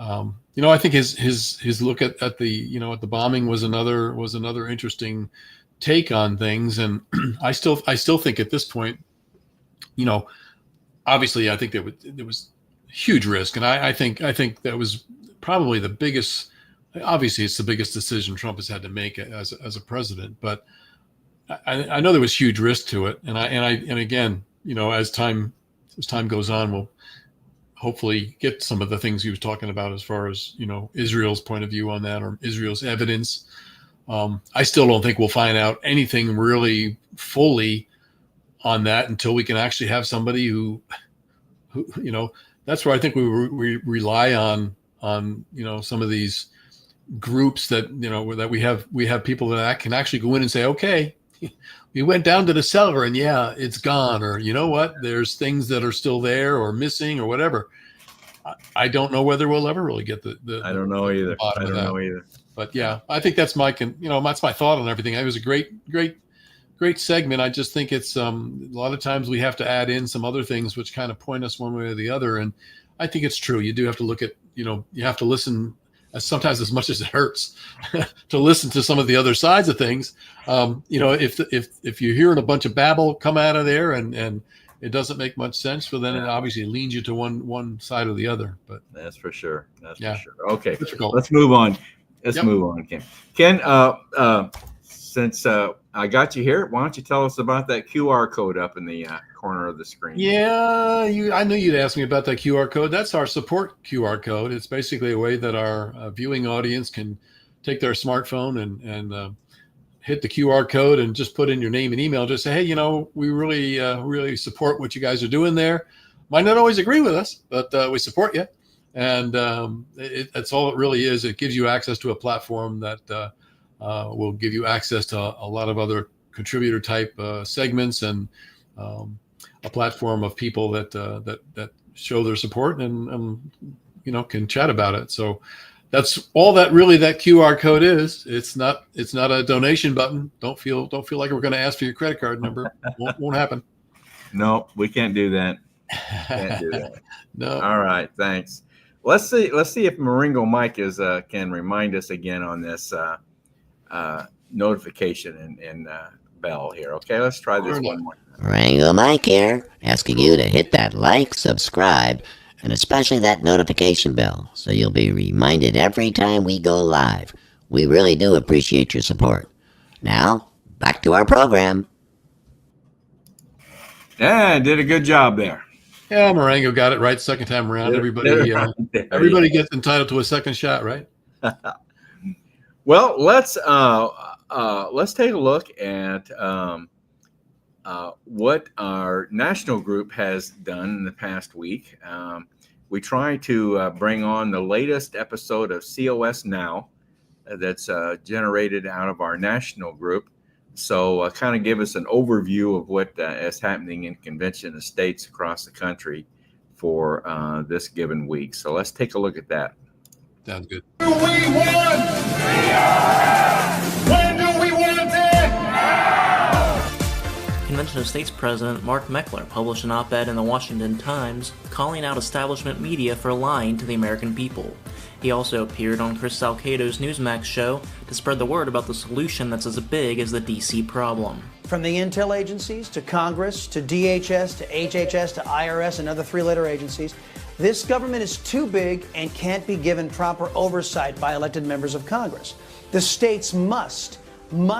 I think his look at the bombing was another interesting take on things. And I still think at this point, obviously I think there was huge risk. And I think that was probably the biggest, obviously it's the biggest decision Trump has had to make as a president, but I know there was huge risk to it. And again, as time goes on, we'll hopefully get some of the things he was talking about as far as, Israel's point of view on that, or Israel's evidence. I still don't think we'll find out anything really fully on that until we can actually have somebody who that's where I think we rely on some of these groups that, that we have people that can actually go in and say, okay, we went down to the cellar and yeah, it's gone. Or, you know what, there's things that are still there or missing or whatever. I don't know whether we'll ever really get the I don't know either. I don't know either. But yeah, I think that's that's my thought on everything. It was a great segment. I just think it's a lot of times we have to add in some other things which kind of point us one way or the other. And I think it's true. You do have to look at, you have to listen sometimes as much as it hurts to listen to some of the other sides of things. If you're hearing a bunch of babble come out of there and it doesn't make much sense, well, then it obviously leans you to one side or the other. But that's for sure. That's for sure. Okay, difficult. Let's move on. Move on, Ken. Ken, since I got you here, why don't you tell us about that QR code up in the corner of the screen? Yeah, I knew you'd ask me about that QR code. That's our support QR code. It's basically a way that our viewing audience can take their smartphone and hit the QR code and just put in your name and email. Just say, hey, we really support what you guys are doing there. Might not always agree with us, but we support you. And that's all it really is. It gives you access to a platform that will give you access to a lot of other contributor type segments and a platform of people that show their support and can chat about it. So that's all that really that QR code is. It's not a donation button. Don't feel like we're going to ask for your credit card number. Won't happen. No, we can't do that. Can't do that. No. All right, thanks. Let's see if Maringo Mike can remind us again on this notification and bell here. Okay, let's try this one more time. Rango Mike here, asking you to hit that like, subscribe, and especially that notification bell, so you'll be reminded every time we go live. We really do appreciate your support. Now, back to our program. Yeah, did a good job there. Yeah, Marengo got it right second time around. Everybody gets entitled to a second shot, right? Well, let's take a look at what our national group has done in the past week. We try to bring on the latest episode of COS Now that's generated out of our national group. So kind of give us an overview of what is happening in convention of states across the country for this given week. So let's take a look at that. Sounds good. Do we want? When do we want it? Convention of States President Mark Meckler published an op-ed in the Washington Times calling out establishment media for lying to the American people. He also appeared on Chris Salcato's Newsmax show to spread the word about the solution that's as big as the DC problem. From the intel agencies to Congress to DHS to HHS to IRS and other three-letter agencies, this government is too big and can't be given proper oversight by elected members of Congress. The states must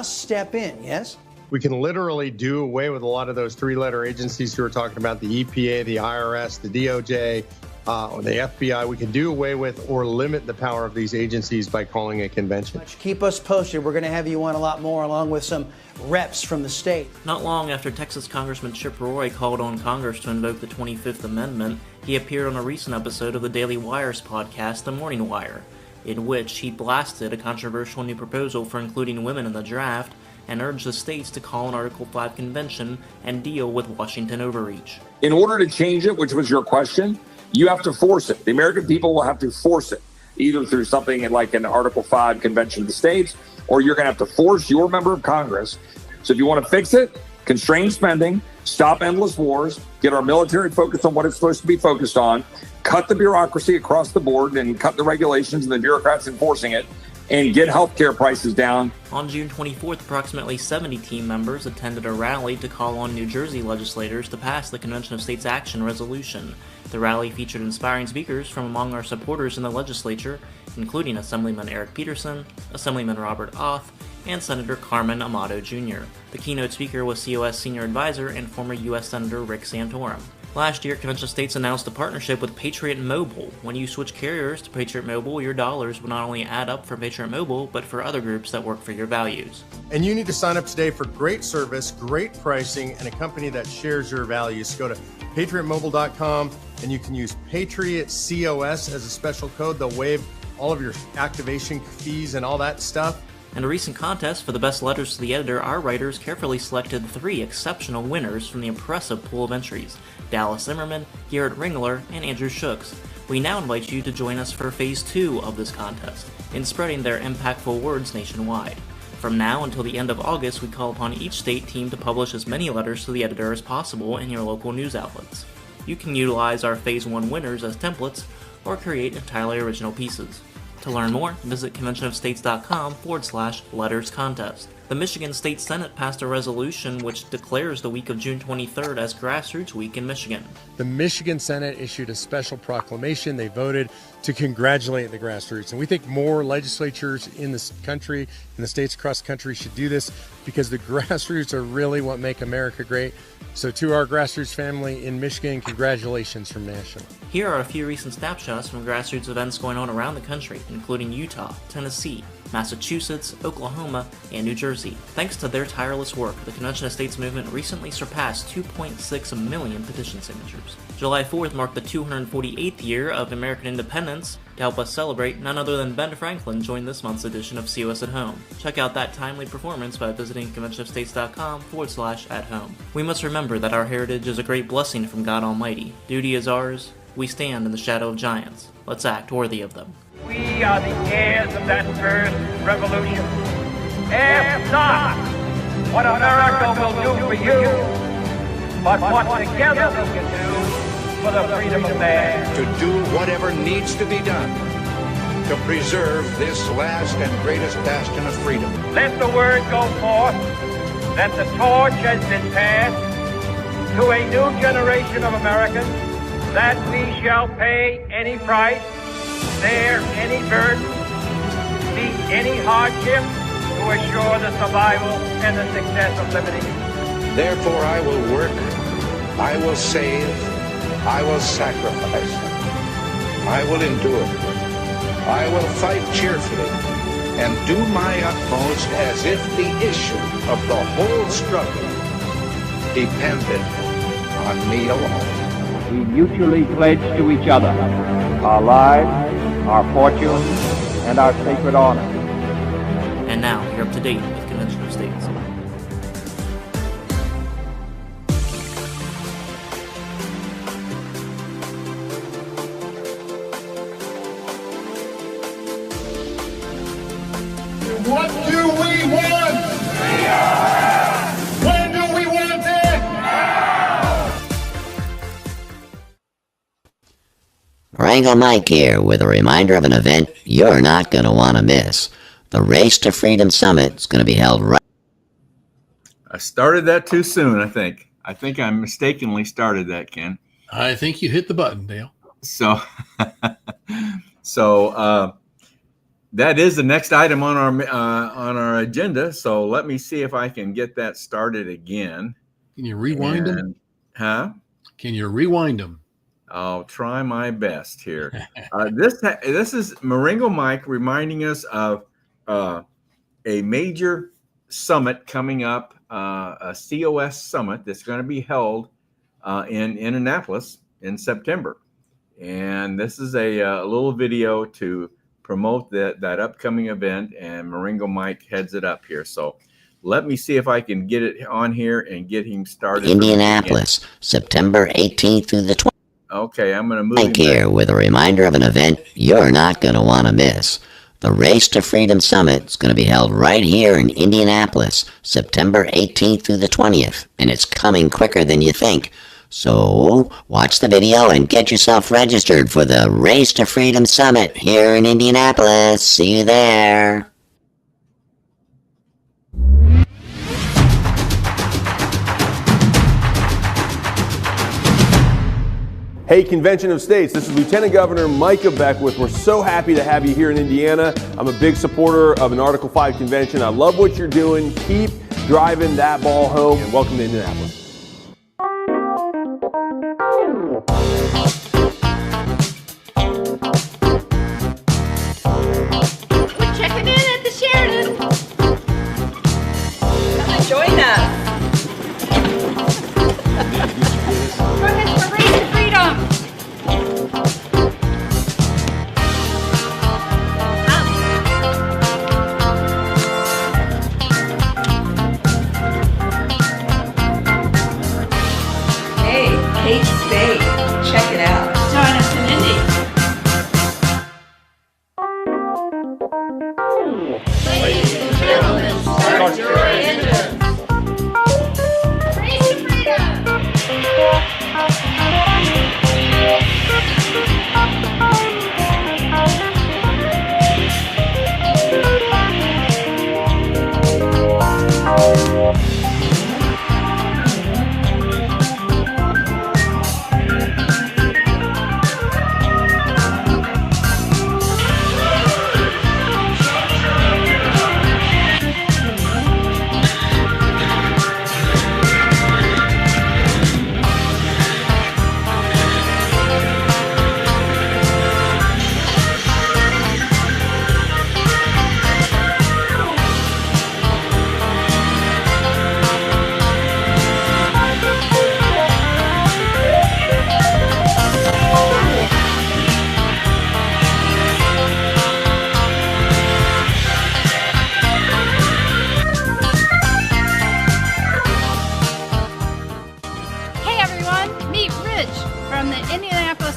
step in, yes? We can literally do away with a lot of those three-letter agencies who are talking about, the EPA, the IRS, the DOJ, or the FBI. We can do away with or limit the power of these agencies by calling a convention. Keep us posted. We're going to have you on a lot more, along with some reps from the state. Not long after Texas Congressman Chip Roy called on Congress to invoke the 25th Amendment, he appeared on a recent episode of the Daily Wire's podcast, The Morning Wire, in which he blasted a controversial new proposal for including women in the draft and urged the states to call an Article 5 convention and deal with Washington overreach. In order to change it, which was your question, you have to force it. The American people will have to force it, either through something like an Article 5 convention of the states, or you're going to have to force your member of Congress. So if you want to fix it, constrain spending, stop endless wars, get our military focused on what it's supposed to be focused on, cut the bureaucracy across the board and cut the regulations and the bureaucrats enforcing it, and get healthcare prices down. On June 24th, approximately 70 team members attended a rally to call on New Jersey legislators to pass the Convention of States Action Resolution. The rally featured inspiring speakers from among our supporters in the legislature, including Assemblyman Eric Peterson, Assemblyman Robert Oth, and Senator Carmen Amado Jr. The keynote speaker was COS Senior Advisor and former U.S. Senator Rick Santorum. Last year, Convention of States announced a partnership with Patriot Mobile. When you switch carriers to Patriot Mobile, your dollars will not only add up for Patriot Mobile, but for other groups that work for your values. And you need to sign up today for great service, great pricing, and a company that shares your values. Go to patriotmobile.com and you can use Patriot COS as a special code. They'll waive all of your activation fees and all that stuff. In a recent contest for the best letters to the editor, our writers carefully selected 3 exceptional winners from the impressive pool of entries: Dallas Zimmerman, Garrett Ringler, and Andrew Shooks. We now invite you to join us for Phase 2 of this contest, in spreading their impactful words nationwide. From now until the end of August, we call upon each state team to publish as many letters to the editor as possible in your local news outlets. You can utilize our Phase 1 winners as templates, or create entirely original pieces. To learn more, visit conventionofstates.com/letters contest. The Michigan State Senate passed a resolution which declares the week of June 23rd as Grassroots Week in Michigan. The Michigan Senate issued a special proclamation. They voted to congratulate the grassroots. And we think more legislatures in this country, in the states across the country, should do this because the grassroots are really what make America great. So to our grassroots family in Michigan, congratulations from National. Here are a few recent snapshots from grassroots events going on around the country, including Utah, Tennessee, Massachusetts, Oklahoma, and New Jersey. Thanks to their tireless work, the Convention of States movement recently surpassed 2.6 million petition signatures. July 4th marked the 248th year of American independence. To help us celebrate, none other than Ben Franklin joined this month's edition of COS at Home. Check out that timely performance by visiting conventionofstates.com/at home. We must remember that our heritage is a great blessing from God Almighty. Duty is ours, We stand in the shadow of giants. Let's act worthy of them. We are the heirs of that first revolution. Ask not what America will do for you, but what together we can do for the freedom of man. To do whatever needs to be done to preserve this last and greatest bastion of freedom. Let the word go forth that the torch has been passed to a new generation of Americans, that we shall pay any price, bear any burden, meet any hardship to assure the survival and the success of liberty. Therefore I will work, I will save, I will sacrifice, I will endure, I will fight cheerfully, and do my utmost as if the issue of the whole struggle depended on me alone. We mutually pledge to each other our lives, our fortunes, and our sacred honor. And now, you're up to date with Convention of States. What do we want? When do we want it? Marengo Mike here with a reminder of an event you're not going to want to miss. The Race to Freedom Summit is going to be held right. I started that too soon, I think. I think I mistakenly started that, Ken. I think you hit the button, Dale. So, that is the next item on our agenda. So let me see if I can get that started again. Can you rewind them? Huh? Can you rewind them? I'll try my best here. This is Marengo Mike reminding us of a major summit coming up, a COS summit that's going to be held in Indianapolis in September. And this is a little video to promote that upcoming event, and Marengo Mike heads it up here. So let me see if I can get it on here and get him started. Indianapolis, September 18th through the 20th. Okay, I'm going to move Mike here with a reminder of an event you're not going to want to miss. The Race to Freedom Summit is going to be held right here in Indianapolis, September 18th through the 20th, and it's coming quicker than you think. So, watch the video and get yourself registered for the Race to Freedom Summit here in Indianapolis. See you there. Hey, Convention of States, this is Lieutenant Governor Micah Beckwith. We're so happy to have you here in Indiana. I'm a big supporter of an Article 5 convention. I love what you're doing. Keep driving that ball home, and welcome to Indianapolis. We're checking in at the Sheridan. Come and join us. Progress for race and freedom.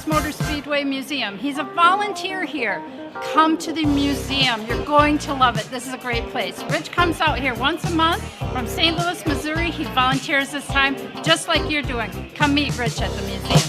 West Motor Speedway Museum. He's a volunteer here. Come to the museum. You're going to love it. This is a great place. Rich comes out here once a month from St. Louis, Missouri. He volunteers this time, just like you're doing. Come meet Rich at the museum.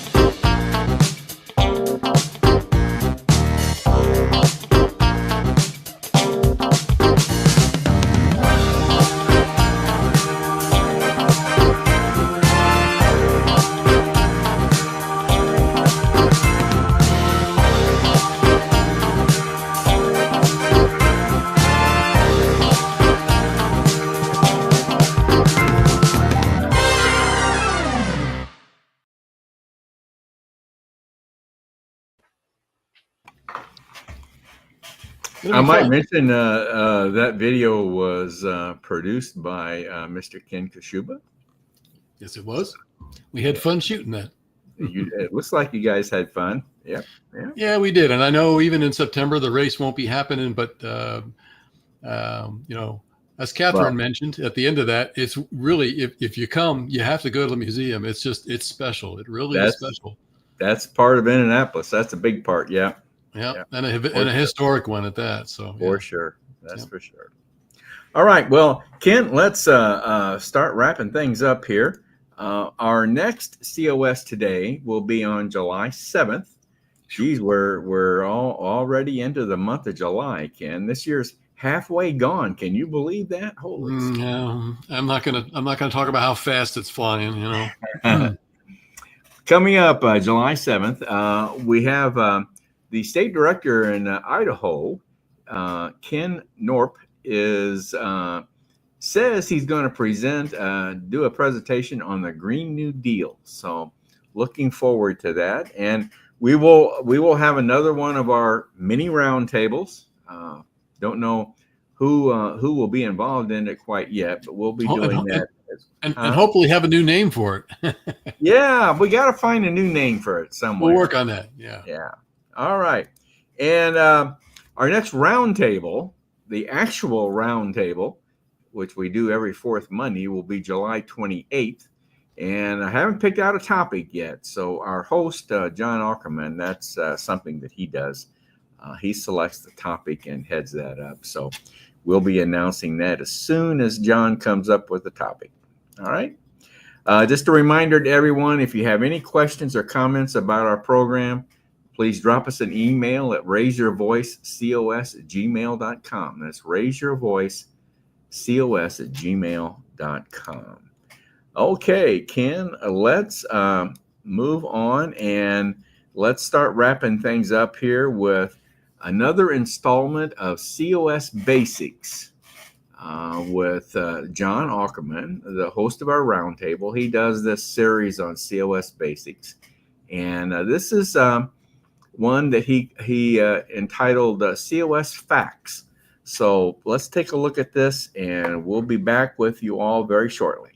I might mention that video was produced by Mr. Ken Kashuba. Yes, it was. We had fun shooting that. It looks like you guys had fun. Yep. Yeah, we did. And I know even in September, the race won't be happening, but, as Catherine mentioned, at the end of that, it's really, if you come, you have to go to the museum. It's special. It really is special. That's part of Indianapolis. That's a big part. Yeah. Yeah. And a historic one at that. So for sure. That's for sure. All right. Well, Ken, let's start wrapping things up here. Our next COS today will be on July 7th. Geez, we're already into the month of July, Ken. This year's halfway gone. Can you believe that? Holy no, I'm not gonna talk about how fast it's flying, Coming up July 7th, we have the state director in Idaho, Ken Norp, says he's going to do a presentation on the Green New Deal. So looking forward to that. And we will have another one of our mini roundtables. Don't know who will be involved in it quite yet, but we'll be doing that. And hopefully have a new name for it. Yeah, we got to find a new name for it somewhere. We'll work on that. Yeah. Yeah. All right. And our next roundtable, the actual roundtable, which we do every fourth Monday, will be July 28th. And I haven't picked out a topic yet. So our host, John Ackerman, that's something that he does. He selects the topic and heads that up. So we'll be announcing that as soon as John comes up with the topic. All right. Just a reminder to everyone, if you have any questions or comments about our program, please drop us an email at raiseyourvoicecos@gmail.com. That's raiseyourvoicecos@gmail.com. Okay, Ken, let's move on and let's start wrapping things up here with another installment of COS Basics with John Ackerman, the host of our roundtable. He does this series on COS Basics. And this is one that he entitled COS Facts. So let's take a look at this, and we'll be back with you all very shortly.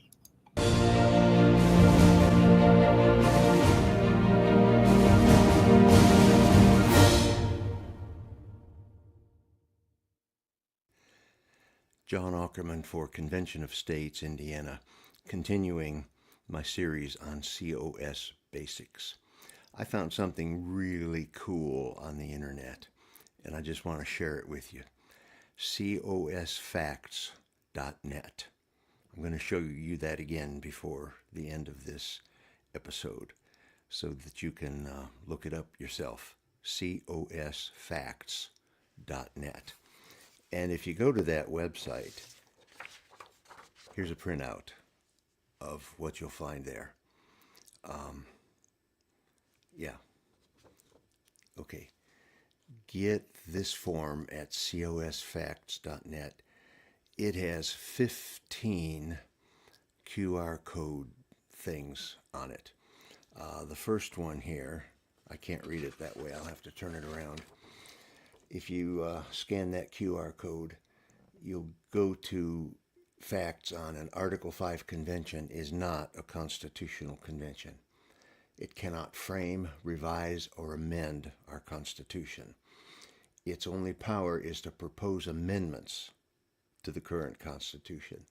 John Ackerman for Convention of States, Indiana, continuing my series on COS Basics. I found something really cool on the internet, and I just want to share it with you. COSfacts.net. I'm going to show you that again before the end of this episode so that you can look it up yourself. COSfacts.net. And if you go to that website, here's a printout of what you'll find there. Okay. Get this form at cosfacts.net. It has 15 QR code things on it. The first one here, I can't read it that way. I'll have to turn it around. If you scan that QR code, you'll go to facts on an Article 5 convention is not a constitutional convention. It cannot frame, revise, or amend our Constitution. Its only power is to propose amendments to the current Constitution,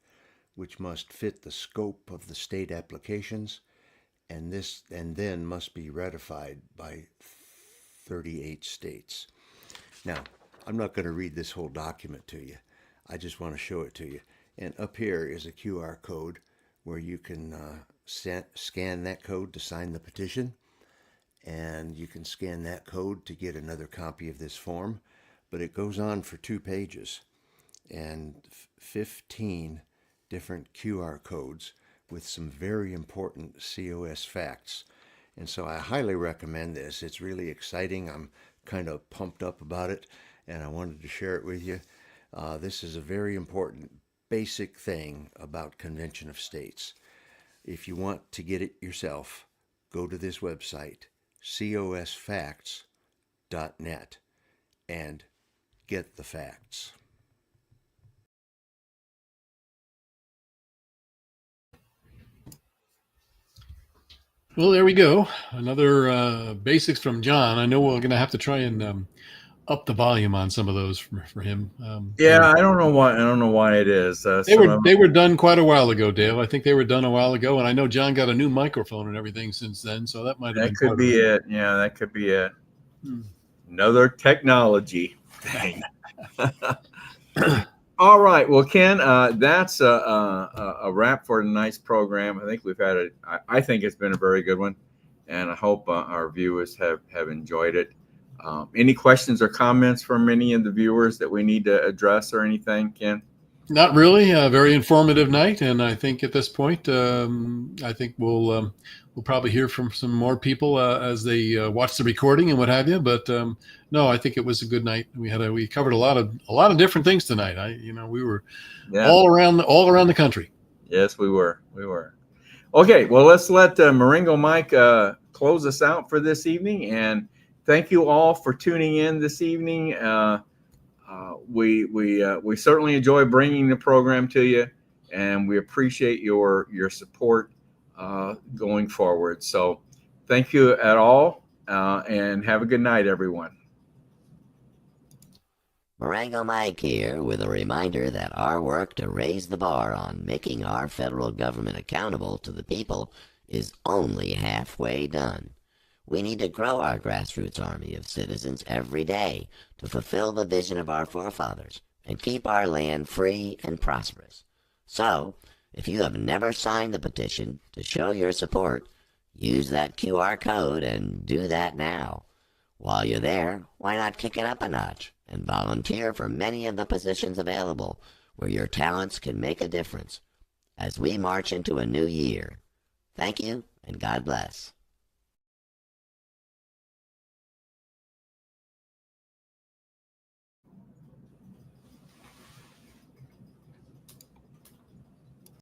which must fit the scope of the state applications and then must be ratified by 38 states. Now, I'm not going to read this whole document to you. I just want to show it to you. And up here is a QR code where you can scan that code to sign the petition. And you can scan that code to get another copy of this form. But it goes on for 2 pages and 15 different QR codes with some very important COS facts. And so I highly recommend this. It's really exciting. I'm kind of pumped up about it, and I wanted to share it with you. This is a very important basic thing about Convention of States. If you want to get it yourself, go to this website, cosfacts.net, and get the facts. Well, there we go. Another basics from John. I know we're going to have to try and up the volume on some of those for him. Yeah, I don't know why. I don't know why it is. They were done quite a while ago, Dale. I think they were done a while ago, and I know John got a new microphone and everything since then, so that might have been. That could be it. Yeah, that could be it. Another technology thing. All right. Well, Ken, that's a wrap for tonight's program. I think we've had I think it's been a very good one, and I hope our viewers have enjoyed it. Any questions or comments from any of the viewers that we need to address or anything, Ken? Not really. A very informative night, and I think at this point, I think we'll probably hear from some more people as they watch the recording and what have you. But no, I think it was a good night. We covered a lot of different things tonight. We were all around the country. Yes, we were. Okay, well, let's let Marengo Mike close us out for this evening, and thank you all for tuning in this evening. We certainly enjoy bringing the program to you, and we appreciate your support going forward. So thank you at all, and have a good night, everyone. Marengo Mike here with a reminder that our work to raise the bar on making our federal government accountable to the people is only halfway done. We need to grow our grassroots army of citizens every day to fulfill the vision of our forefathers and keep our land free and prosperous. So, if you have never signed the petition to show your support, use that QR code and do that now. While you're there, why not kick it up a notch and volunteer for many of the positions available where your talents can make a difference as we march into a new year. Thank you, and God bless.